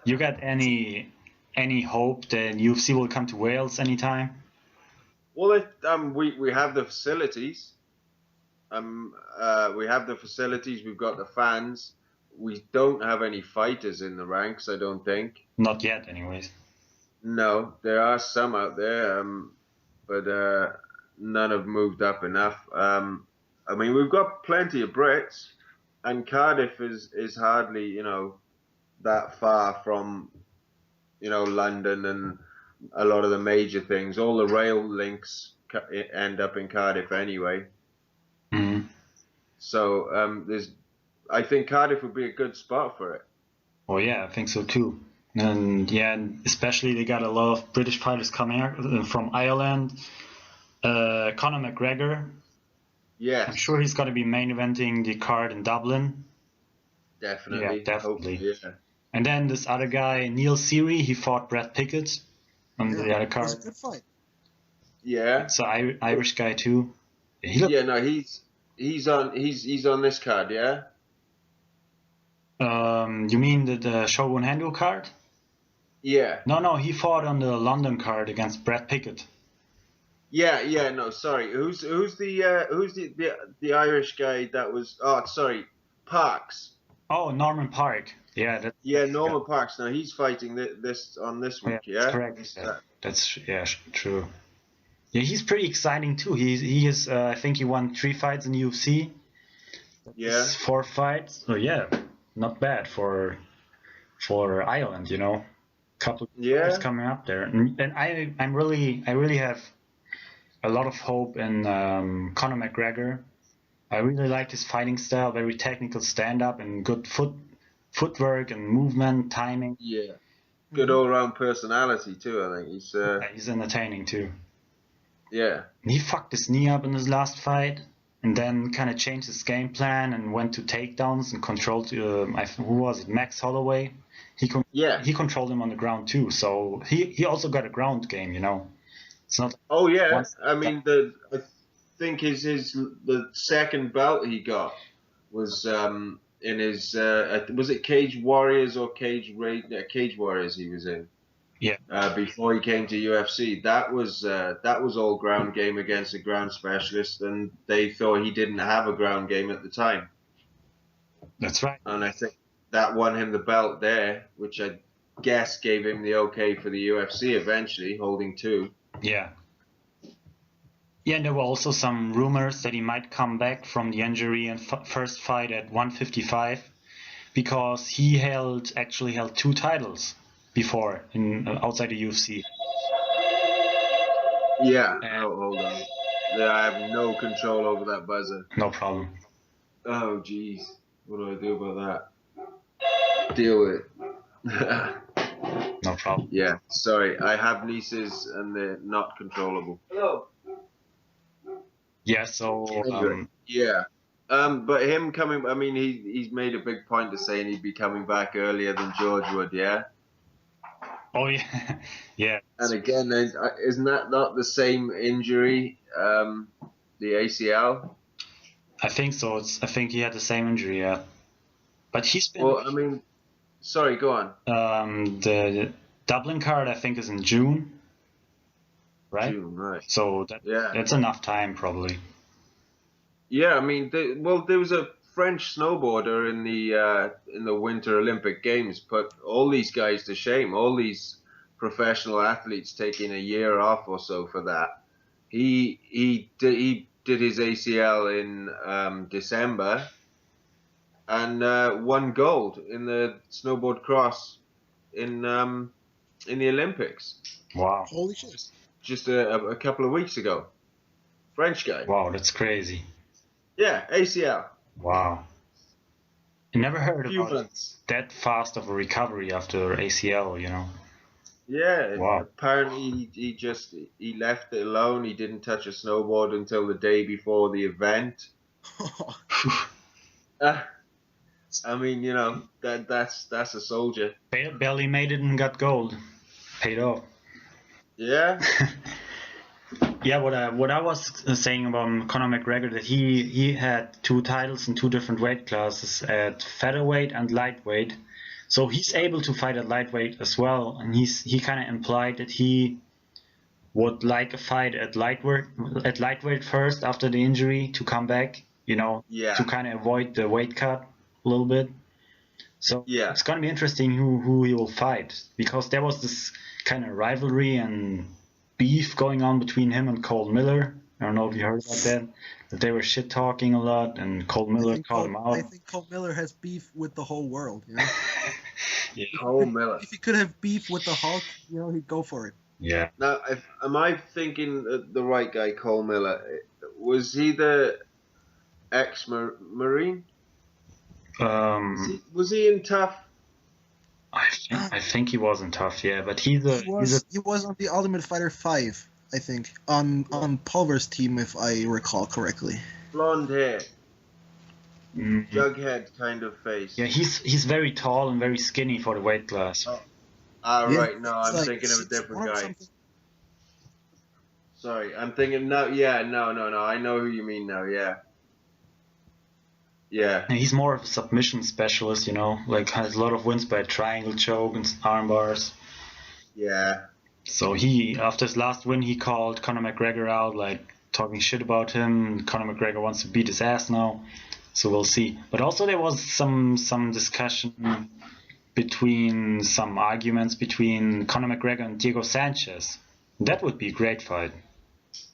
You got any hope that UFC will come to Wales anytime? Well, we have the facilities. We have the facilities. We've got the fans. We don't have any fighters in the ranks, I don't think. Not yet, anyways. No, there are some out there, but none have moved up enough. I mean, we've got plenty of Brits, and Cardiff is hardly, you know, that far from, you know, London and a lot of the major things. All the rail links end up in Cardiff anyway. Mm-hmm. So I think Cardiff would be a good spot for it. Oh yeah, I think so too. And yeah, especially they got a lot of British fighters coming out from Ireland. Conor McGregor. Yes. I'm sure he's going to be main eventing the card in Dublin. Definitely. Yeah, definitely. Yeah. And then this other guy, Neil Seary, he fought Brad Pickett on the other card. It was a good fight. Yeah. It's an Irish guy too. He's on this card, yeah. You mean the Shogun Hendo card? Yeah. No, he fought on the London card against Brad Pickett. Yeah. No, sorry. Who's the Irish guy that was? Oh, sorry, Parks. Oh, Norman Park. Yeah. Norman Parks. Now he's fighting this week. Yeah. That's correct. That's true. Yeah, he's pretty exciting too. He is. I think he won 3 fights in the UFC. Yeah. 4 fights. So yeah, not bad for Ireland, you know. Couple of players coming up there, and I really have a lot of hope in Conor McGregor. I really like his fighting style, very technical stand-up and good footwork and movement, timing. Yeah. Good all-round personality too. I think He's entertaining too. Yeah. He fucked his knee up in his last fight, and then kind of changed his game plan and went to takedowns and controlled. Who was it? Max Holloway. He controlled him on the ground too. So he also got a ground game, you know. It's not. Oh yeah. I mean, I think the second belt he got was in his was it Cage Warriors or Cage Warriors he was in. Yeah. Before he came to UFC, that was all ground game against a ground specialist, and they thought he didn't have a ground game at the time. That's right. And I think that won him the belt there, which I guess gave him the okay for the UFC eventually, holding 2. Yeah. Yeah, and there were also some rumors that he might come back from the injury and first fight at 155, because he actually held 2 titles before outside the UFC. Yeah. Hold on. Yeah, I have no control over that buzzer. No problem. Oh jeez, what do I do about that? Deal with it. No problem. Yeah, sorry. I have nieces and they're not controllable. Hello. Yeah. So. Yeah. But him coming. I mean, he's made a big point of saying he'd be coming back earlier than George would. Yeah. Oh yeah, yeah. And again, isn't that not the same injury? The ACL. I think so. I think he had the same injury. Yeah. But he's been. Well, I mean, sorry. Go on. The Dublin card I think is in June. Right. June, right. So that's enough time probably. Yeah, I mean, there was a French snowboarder in the Winter Olympic Games put all these guys to shame. All these professional athletes taking a year off or so for that. He did his ACL in December and won gold in the snowboard cross in the Olympics. Wow! Holy shit! Just a couple of weeks ago. French guy. Wow, that's crazy. Yeah, ACL. Wow. I never heard about months. That fast of a recovery after ACL, you know. Yeah, wow. Apparently he left it alone. He didn't touch a snowboard until the day before the event. I mean, you know, that's a soldier. Barely made it and got gold. Paid off. Yeah. Yeah, what I was saying about Conor McGregor, that he had 2 titles in 2 different weight classes, at featherweight and lightweight. So he's able to fight at lightweight as well, and he kind of implied that he would like a fight at lightweight first after the injury to come back, you know, to kind of avoid the weight cut a little bit. So it's going to be interesting who he will fight, because there was this kind of rivalry and beef going on between him and Cole Miller. I don't know if you heard about that they were shit talking a lot, and Cole Miller called him out. I think Cole Miller has beef with the whole world, you know. Yeah. Cole Miller. If he could have beef with the Hulk, you know, he'd go for it. Yeah. Now, am I thinking the right guy, Cole Miller? Was he the ex-Marine? Was he in Tough? I think he wasn't Tough, yeah, but he was on the Ultimate Fighter 5, I think, on Pulver's team, if I recall correctly. Blonde hair, Jughead kind of face. Yeah, he's very tall and very skinny for the weight class. Right. No, I'm thinking of a different guy. Sorry, I'm thinking no. Yeah, no. I know who you mean now. Yeah. Yeah. And he's more of a submission specialist, you know, like has a lot of wins by triangle choke and arm bars. Yeah. So after his last win, he called Conor McGregor out, like talking shit about him. Conor McGregor wants to beat his ass now, so we'll see. But also there was some discussion some arguments between Conor McGregor and Diego Sanchez. That would be a great fight,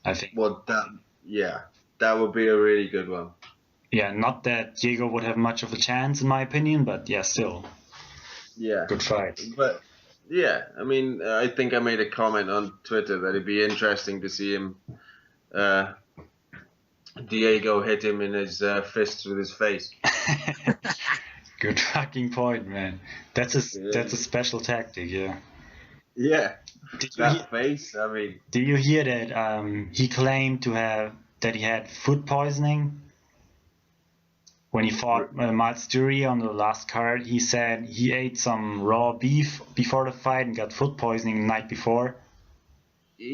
I think. Well, that would be a really good one. Yeah, not that Diego would have much of a chance, in my opinion, but yeah, still. Yeah. Good fight. But yeah, I mean, I think I made a comment on Twitter that it'd be interesting to see him, Diego hit him in his fists with his face. Good fucking point, man. That's a special tactic, yeah. Yeah, Did face. I mean, you hear that he claimed that he had food poisoning when he fought Miles Jury on the last card? He said he ate some raw beef before the fight and got food poisoning the night before.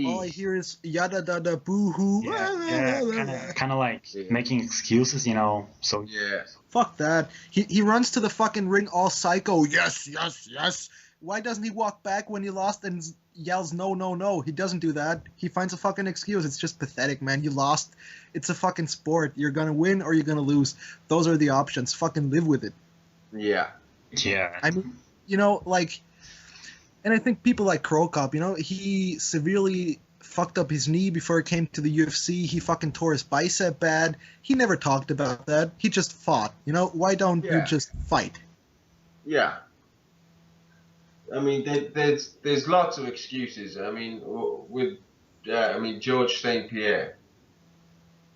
All I hear is yada da da boo hoo. Yeah, kind of like making excuses, you know. So yeah. Fuck that. He runs to the fucking ring all psycho. Yes, yes, yes. Why doesn't he walk back when he lost and yells no, no, no? He doesn't do that. He finds a fucking excuse. It's just pathetic, man. You lost. It's a fucking sport. You're gonna win or you're gonna lose. Those are the options. Fucking live with it. Yeah. Yeah. I mean, you know, like, and I think people like Crow Cop, you know, he severely fucked up his knee before he came to the UFC. He fucking tore his bicep bad. He never talked about that. He just fought. You know, why don't you just fight? Yeah. I mean, there's lots of excuses. I mean, with George St. Pierre,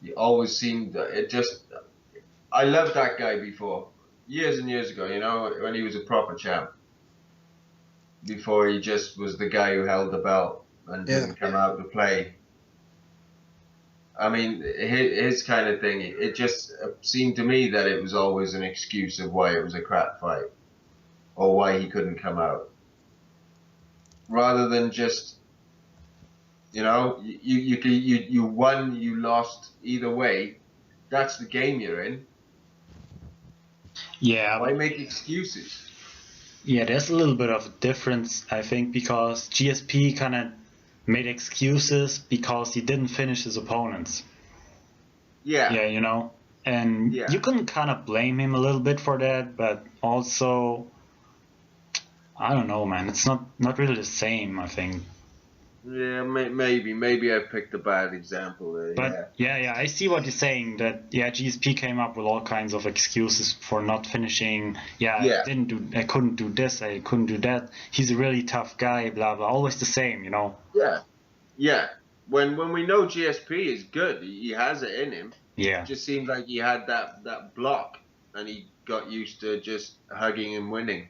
he always seemed I loved that guy before, years and years ago. You know, when he was a proper champ. Before he just was the guy who held the belt and didn't come out to play. I mean, his kind of thing, it just seemed to me that it was always an excuse of why it was a crap fight or why he couldn't come out. Rather than just, you know, you won, you lost, either way, that's the game you're in. Yeah. Why make excuses? Yeah, there's a little bit of a difference, I think, because GSP kind of made excuses because he didn't finish his opponents. Yeah. Yeah, you know, and you can kind of blame him a little bit for that, but also, I don't know, man, it's not really the same, I think. Yeah, maybe I picked a bad example there. But yeah, I see what you're saying. That GSP came up with all kinds of excuses for not finishing. I couldn't do this, I couldn't do that. He's a really tough guy, blah blah. Always the same, you know. Yeah. When we know GSP is good, he has it in him. Yeah. It just seemed like he had that block, and he got used to just hugging and winning.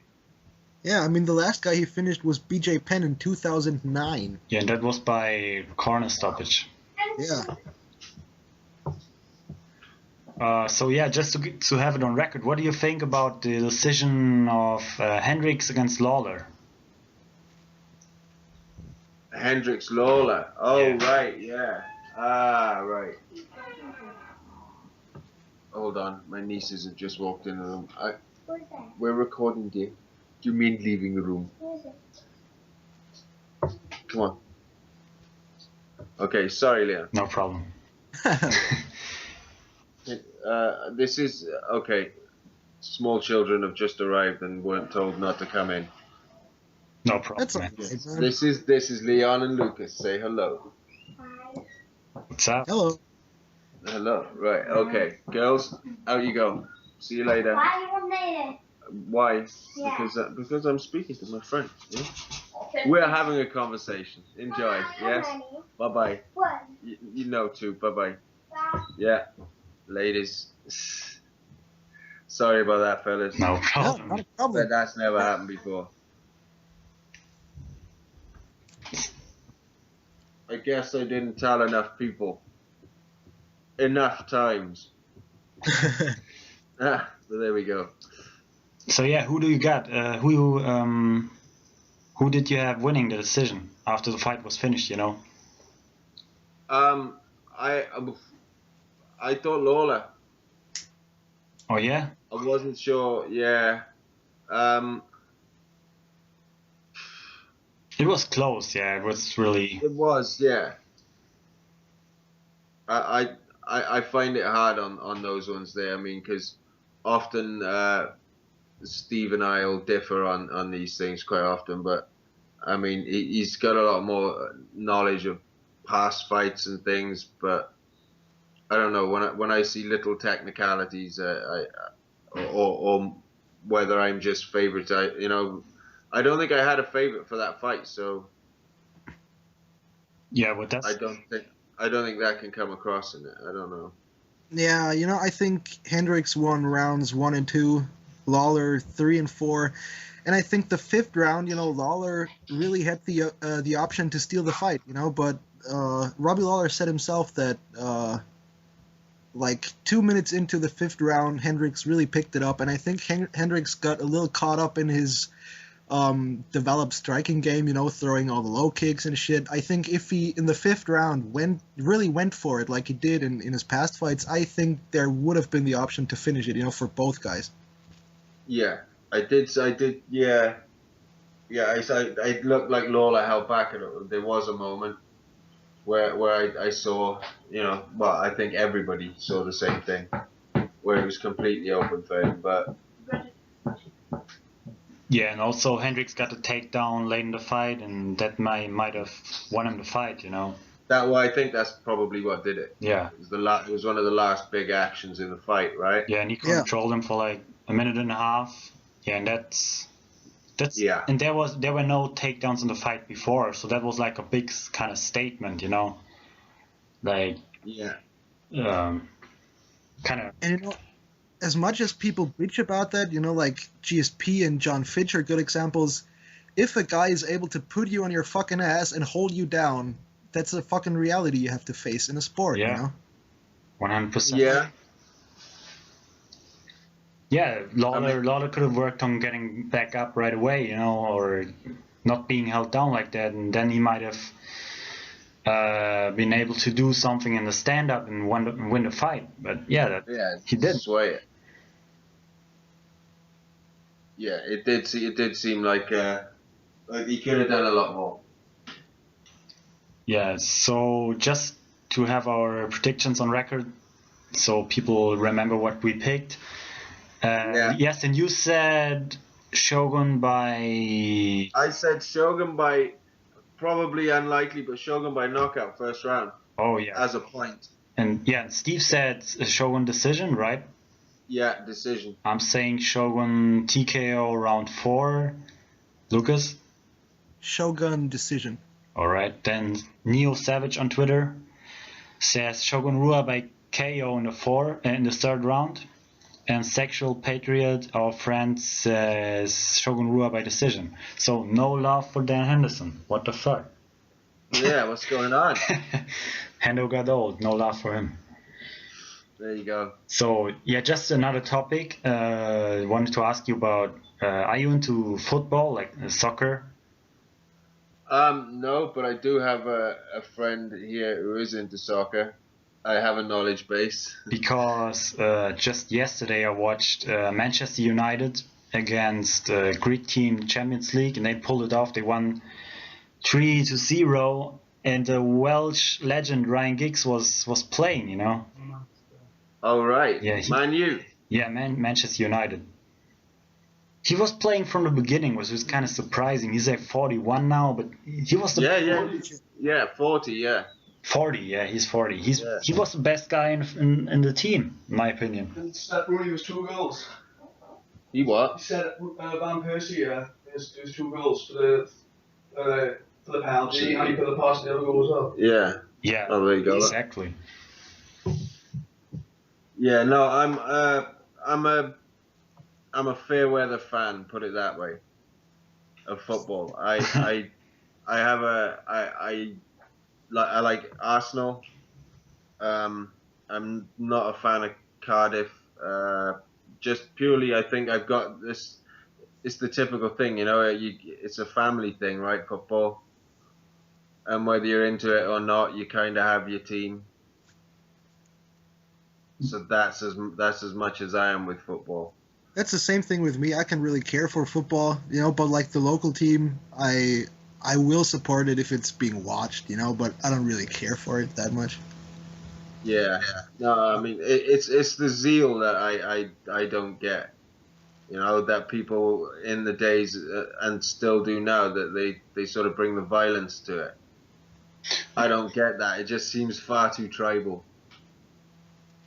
Yeah, I mean, the last guy he finished was BJ Penn in 2009. Yeah, and that was by corner stoppage. Yeah. So yeah, just to have it on record, what do you think about the decision of Hendricks against Lawler? Hendricks Lawler. Oh, right, yeah. Ah, right. Hold on, my nieces have just walked in the room. We're recording, dear. Do you mean leaving the room? Come on. Okay, sorry, Leon. No problem. This is okay. Small children have just arrived and weren't told not to come in. No problem. That's okay, man. This is Leon and Lucas. Say hello. What's up? Hello. Hello. Right. Okay, girls, out you go. See you later. Why? Yeah. Because I'm speaking to my friend. Yeah? We're having a conversation. Enjoy. Yes. Bye bye. You know too. Bye bye. Yeah. Ladies. Sorry about that, fellas. No No, problem. not a problem. But that's never happened before. I guess I didn't tell enough people. Enough times. But there we go. So yeah, who do you got? Who did you have winning the decision after the fight was finished? You know. I thought Lawler. Oh yeah. I wasn't sure. Yeah. It was close. Yeah, it was really. It was. Yeah. I find it hard on those ones there. I mean, because often Steve and I will differ on these things quite often, but I mean, he's got a lot more knowledge of past fights and things, but I don't know, when I see little technicalities, or whether I'm just favorites, I don't think I had a favorite for that fight, so Yeah, but I that's don't think that can come across in it. I don't know. Yeah, I think Hendricks won rounds 1 and 2, Lawler 3 and 4, and I think the 5th round, Lawler really had the option to steal the fight, but Robbie Lawler said himself that like 2 minutes into the 5th round, Hendricks really picked it up, and I think Hendricks got a little caught up in his developed striking game, throwing all the low kicks and shit. I think if he in the 5th round really went for it like he did in his past fights, I think there would have been the option to finish it, for both guys. Yeah, I did. Yeah, it looked like Lawler held back. There was a moment where I saw, well, I think everybody saw the same thing, where it was completely open for him. But yeah, and also Hendricks got a takedown late in the fight, and that might have won him the fight. I think that's probably what did it. Yeah. It was one of the last big actions in the fight, right? Yeah, and he controlled him for like a minute and a half. Yeah, and that's yeah. And there were no takedowns in the fight before, so that was like a big kind of statement, like kind of. And as much as people bitch about that, like GSP and John Fitch are good examples. If a guy is able to put you on your fucking ass and hold you down, that's a fucking reality you have to face in a sport, 100%. Yeah. Yeah, Lawler could have worked on getting back up right away, or not being held down like that, and then he might have been able to do something in the stand-up and win the fight. But he did. Sway it. Yeah, it did seem like he could have done a lot more. Yeah, so just to have our predictions on record, so people remember what we picked. Yes, and you said Shogun by... I said Shogun by, probably unlikely, but Shogun by knockout first round. Oh, yeah. As a point. And Steve said Shogun decision, right? Yeah, decision. I'm saying Shogun TKO round 4. Lucas? Shogun decision. All right, then Neo Savage on Twitter says Shogun Rua by KO in the 3rd round. And Sexual Patriot, our friend, says Shogun Rua by decision. So no love for Dan Henderson. What the fuck? Yeah, what's going on? Hendo got old. No love for him. There you go. So yeah, just another topic. Wanted to ask you about. Are you into football, like soccer? No, but I do have a friend here who is into soccer. I have a knowledge base. Because just yesterday I watched Manchester United against Greek team Champions League, and they pulled it off. They won 3-0, and the Welsh legend Ryan Giggs was playing. Oh right. Yeah. Man U. Yeah, Manchester United. He was playing from the beginning, which was kind of surprising. He's like 41 now, but he was 40, yeah. 40, yeah, he's 40. He was the best guy in the team, in my opinion. And that Rooney was 2 goals. He what? He said Van Persie, there's 2 goals for the penalty, and he put the pass and the other goal as well. Yeah. Yeah. Oh, there you go. Exactly. Yeah, no, I'm a fair weather fan, put it that way, of football. I like Arsenal. I'm not a fan of Cardiff. Just purely, I think I've got this. It's the typical thing, it's a family thing, right? Football, and whether you're into it or not, you kind of have your team. So that's as much as I am with football. That's the same thing with me. I can really care for football, but like the local team, I will support it if it's being watched, but I don't really care for it that much. Yeah. No, I mean it's the zeal that I don't get. That people in the days and still do now, that they sort of bring the violence to it. I don't get that. It just seems far too tribal.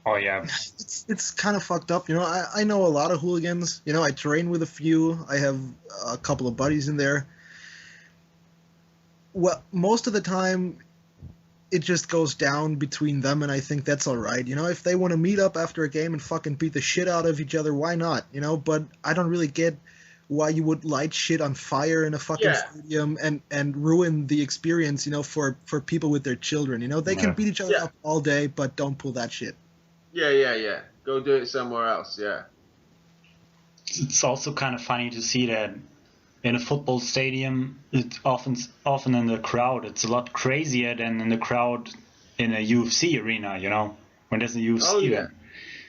Oh yeah. It's kind of fucked up. I know a lot of hooligans. I train with a few. I have a couple of buddies in there. Well, most of the time, it just goes down between them, and I think that's all right. If they want to meet up after a game and fucking beat the shit out of each other, why not? But I don't really get why you would light shit on fire in a fucking stadium and ruin the experience, for people with their children. They can beat each other up all day, but don't pull that shit. Yeah. Go do it somewhere else, yeah. It's also kind of funny to see that in a football stadium, it's often in the crowd, it's a lot crazier than in the crowd in a UFC arena, when there's a UFC event.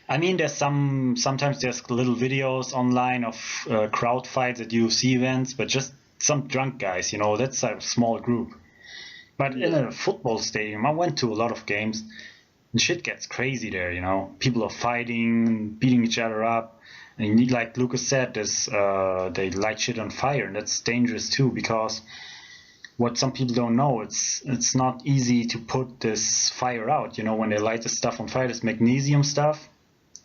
I mean, sometimes there's little videos online of crowd fights at UFC events, but just some drunk guys, that's a small group. But in a football stadium, I went to a lot of games, and shit gets crazy there, People are fighting, beating each other up. And like Lucas said, they light shit on fire, and that's dangerous too, because what some people don't know, it's not easy to put this fire out. When they light the stuff on fire, this magnesium stuff.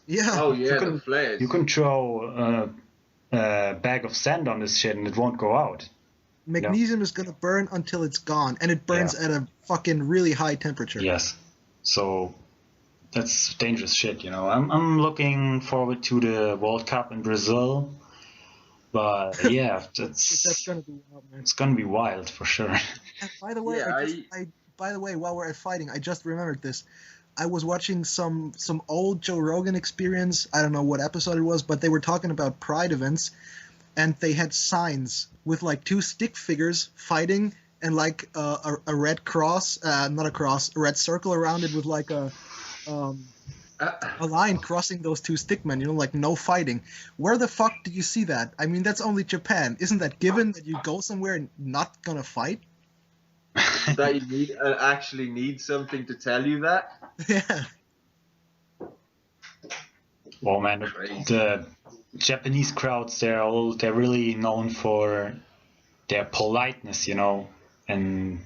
Yeah. Oh yeah, the flares. You can throw a bag of sand on this shit and it won't go out. Magnesium is gonna burn until it's gone, and it burns at a fucking really high temperature. Yes. So that's dangerous shit, I'm looking forward to the World Cup in Brazil, but yeah, that's gonna be wild, man. It's gonna be wild for sure. And by the way, by the way, while we're at fighting, I just remembered this. I was watching some old Joe Rogan Experience. I don't know what episode it was, but they were talking about Pride events, and they had signs with like two stick figures fighting, and like a red cross, not a cross, a red circle around it with like a line crossing those two stickmen. Like no fighting. Where the fuck did you see that? I mean, that's only Japan. Isn't that given that you go somewhere and not gonna fight? That you actually need something to tell you that? Yeah. Well, man, the Japanese crowds, they're really known for their politeness, and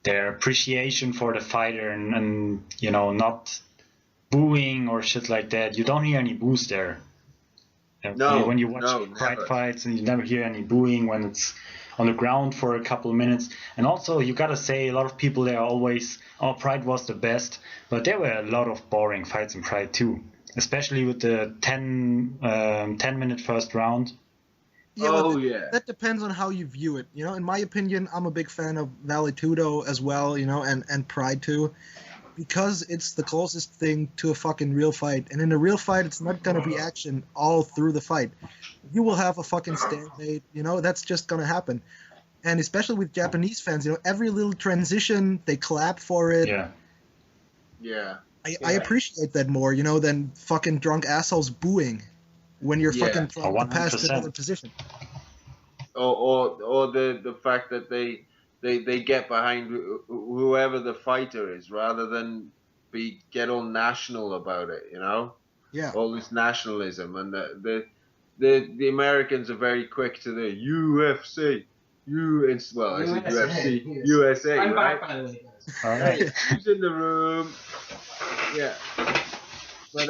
their appreciation for the fighter, and not booing or shit like that. You don't hear any boos there. No, when you watch Pride fights, and you never hear any booing when it's on the ground for a couple of minutes. And also, you gotta say, a lot of people there always, Pride was the best, but there were a lot of boring fights in Pride too, especially with the 10-minute first round. Yeah, that depends on how you view it. In my opinion, I'm a big fan of Vale Tudo as well, and Pride too, because it's the closest thing to a fucking real fight. And in a real fight, it's not gonna be action all through the fight. You will have a fucking stalemate, that's just gonna happen. And especially with Japanese fans, every little transition, they clap for it. Yeah. I appreciate that more, than fucking drunk assholes booing when you're fucking trying to pass to another position. Or the fact that they get behind whoever the fighter is, rather than get all national about it, Yeah. All this nationalism, and the Americans are very quick to the UFC. UFC, USA, I'm right? back, by the way, guys. All right. Who's in the room? Yeah. But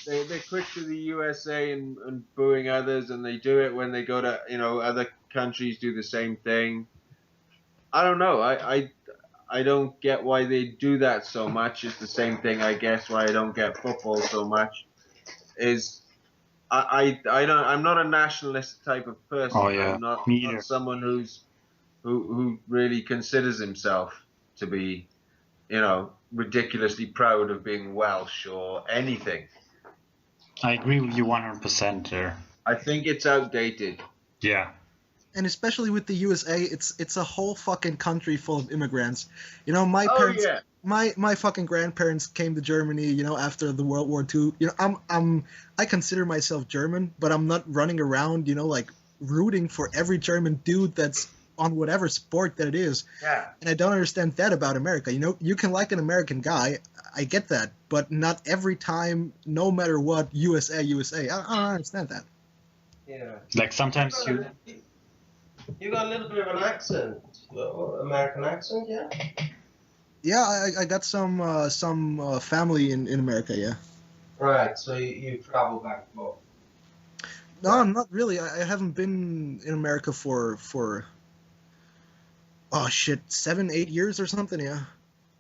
they're quick to the USA and booing others, and they do it when they go to, other countries do the same thing. I don't know. I don't get why they do that so much. It's the same thing, I guess, why I don't get football so much. Is I'm not a nationalist type of person. Oh yeah, I'm not me either. Someone who really considers himself to be, ridiculously proud of being Welsh or anything. I agree with you 100% there. I think it's outdated. Yeah. And especially with the USA, it's a whole fucking country full of immigrants. My parents, my fucking grandparents came to Germany, after the World War II. I consider myself German, but I'm not running around, like rooting for every German dude that's on whatever sport that it is. Yeah. And I don't understand that about America. You can like an American guy, I get that, but not every time, no matter what, USA. I don't understand that. Yeah. Like sometimes you got a little bit of an accent, American accent, yeah? Yeah, I got some family in America. Yeah. Right. So you travel back and forth. No, not really. I haven't been in America for oh shit, 7, 8 years or something. Yeah.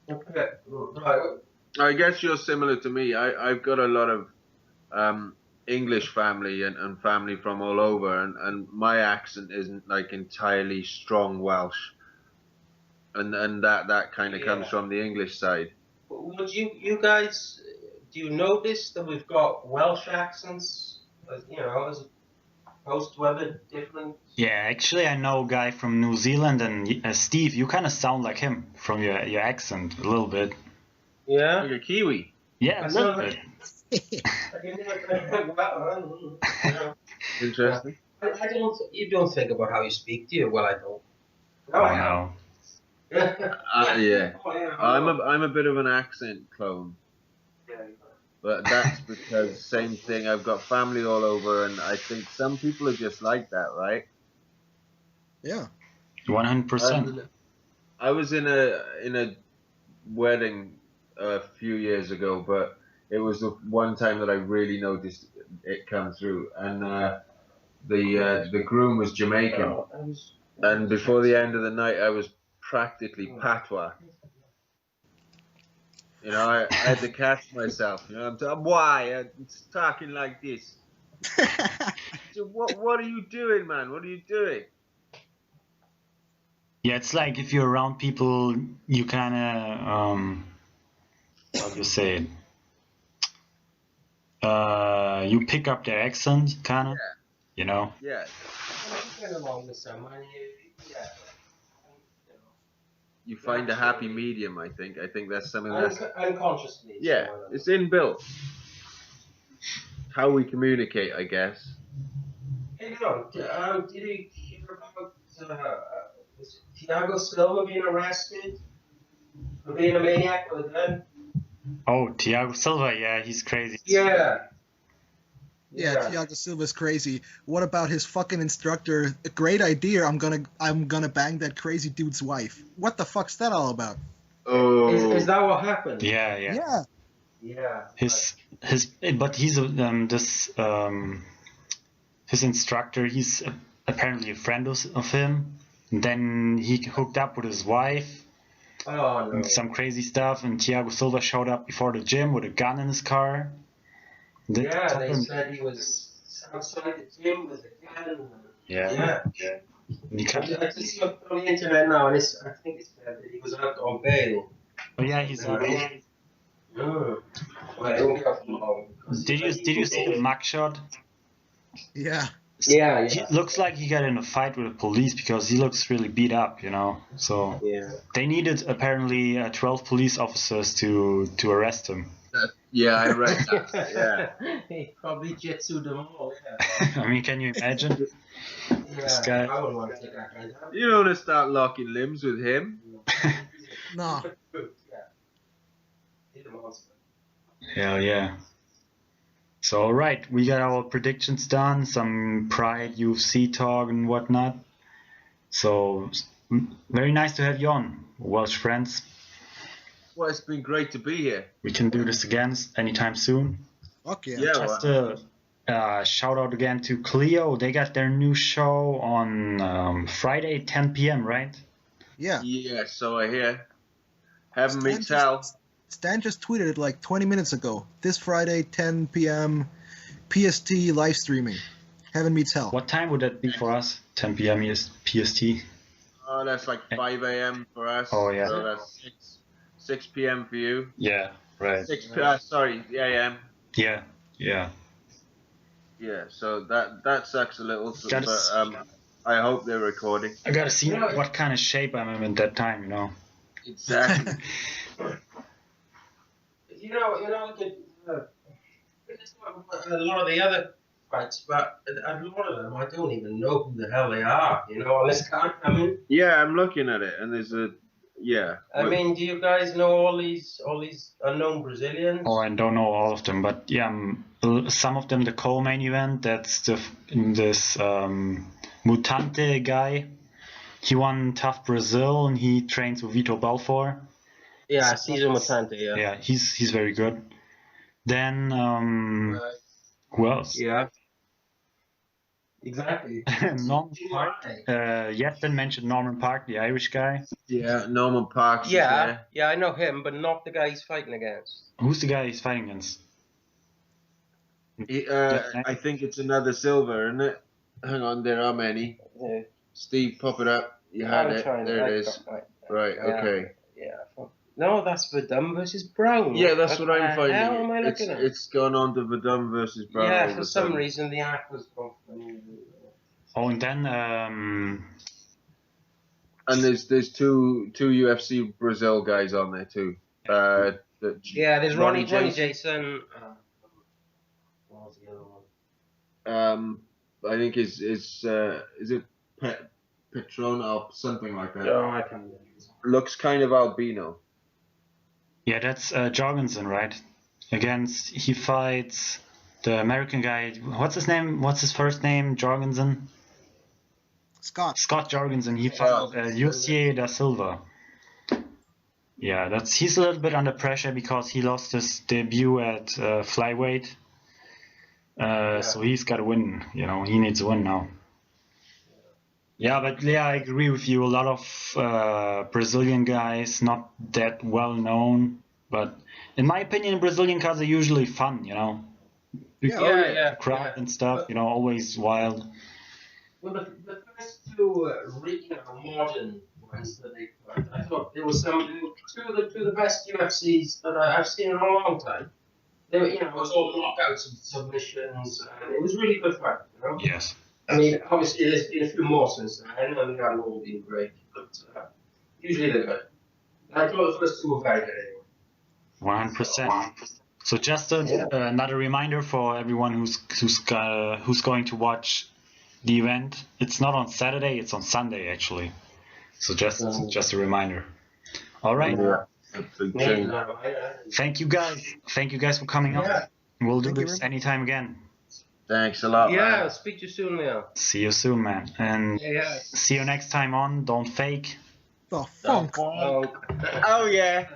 Okay. Right. I guess you're similar to me. I've got a lot of English family and family from all over, and my accent isn't like entirely strong Welsh, and that kind of comes Yeah. from the English side. Would you guys do you notice that we've got Welsh accents? As opposed to other different. Yeah, actually, I know a guy from New Zealand, and Steve, you kind of sound like him from your accent a little bit. Yeah. Like a Kiwi. Yeah, a That's little not bit. Interesting. I don't. You don't think about how you speak, do you? Well, I don't. Oh no. Yeah. Oh, yeah, I'm a bit of an accent clone, but that's because same thing. I've got family all over, and I think some people are just like that, right? Yeah. 100%. I was in a wedding a few years ago, but it was the one time that I really noticed it come through, and the groom was Jamaican, and before the end of the night, I was practically patois. You know, I had to catch myself. You know, why I'm talking like this? So what are you doing, man? What are you doing? Yeah, it's like if you're around people, you kind of, how do you say it? You pick up their accent, kind of, you know? Yeah. You find a happy medium, I think. I think that's something that's unconsciously. yeah, it's inbuilt. How we communicate, I guess. Hey, did you hear about was it Thiago Silva being arrested for being a maniac with a gun? Oh, Thiago Silva, yeah, he's crazy. Yeah. Yeah, Thiago Silva's crazy. What about his fucking instructor? A great idea. I'm gonna bang that crazy dude's wife. What the fuck's that all about? Oh. Is that what happened? Yeah. Yeah. But he's his instructor. He's apparently a friend of him. And then he hooked up with his wife. Oh no. And some crazy stuff. And Thiago Silva showed up before the gym with a gun in his car. They said he was outside the gym with a gun. Yeah. I just looked on the internet now, and I think it said that he was out on bail. Oh yeah, he's on bail. Well, I don't have to long. Did you see the mugshot? Yeah. Yeah. He looks like he got in a fight with the police because he looks really beat up, you know. So they needed apparently 12 police officers to arrest him. Yeah, I read that. Yeah. He probably jitsued them all. Yeah. I mean, can you imagine? This guy. I wouldn't want to take that guy down. You don't want to start locking limbs with him. No. Hell yeah. So alright, we got our predictions done, some Pride, UFC talk and whatnot. So very nice to have you on, Welsh friends. Well, it's been great to be here. We can do this again anytime soon. Fuck yeah. Just a shout out again to Clio. They got their new show on Friday, 10 p.m., right? Yeah. Yeah, so I hear. Having me tell. Stan just tweeted it like 20 minutes ago. This Friday, 10 p.m. PST live streaming. Heaven meets hell. What time would that be for us? 10 p.m. PST? Oh, that's like 5 a.m. for us. Oh, yeah. So that's 6 p.m. for you. Yeah, right. 6 sorry, a.m. Yeah. Yeah, so that sucks a little, but I hope they're recording. I gotta see what kind of shape I'm in at that time, you know. Exactly. A lot of the other fights, but a lot of them I don't even know who the hell they are. On this card. I mean. Yeah, I'm looking at it, and there's a I mean, do you guys know all these unknown Brazilians? Oh, I don't know all of them, but yeah, some of them the co-main event. That's this Mutante guy. He won Tough Brazil, and he trains with Vitor Belfort. Yeah, season with 20, yeah. Yeah, he's very good. Then who else? Yeah. Exactly. Norman Park. Yeston mentioned Norman Park, the Irish guy. Yeah, Norman Parks is Yeah, there. yeah, I know him, but not the guy he's fighting against. Who's the guy he's fighting against? I think it's another silver, isn't it? Hang on, there are many. Yeah. Steve, pop it up. You had I'm it. trying to- There it I is. got my- Right, yeah. okay. Yeah. No, that's Verdun versus Brown. Yeah, that's what I'm the hell finding. am I looking at? It's gone on to Verdun versus Brown. all Yeah, of for a some sudden. reason the act was off. Oh, and then And there's two UFC Brazil guys on there too. Yeah, there's Ronnie Jason. What was the other one? I think is it Petrona or something like that. No, I can't remember. Looks kind of albino. yeah, that's Jorgensen, right? He fights the American guy. What's his name? What's his first name? Jorgensen. Scott Jorgensen. He fought Lucier da Silva. Yeah, he's a little bit under pressure because he lost his debut at flyweight. So he's got to win. You know, he needs to win now. Yeah, but yeah, I agree with you. A lot of Brazilian guys, not that well known, but in my opinion, Brazilian cards are usually fun. You know, Yeah, crowd and stuff. You know, always wild. Well, the first two modern ones that they put, I thought there was two of the best UFCs that I've seen in a long time. They were, it was all knockouts and submissions, and it was really good fun. You know? Yes. I mean, obviously there's been a few more since then, and they haven't all been great, but usually they're good. And I thought the first two were very good anyway. 100%. So just another reminder for everyone who's going to watch the event. It's not on Saturday; it's on Sunday actually. So just a reminder. All right. Thank you guys for coming on. We'll do this anytime again. Thanks a lot. Yeah, man. I'll speak to you soon, Leo. See you soon, man. And see you next time on Don't Fake. The funk. Oh, Oh yeah.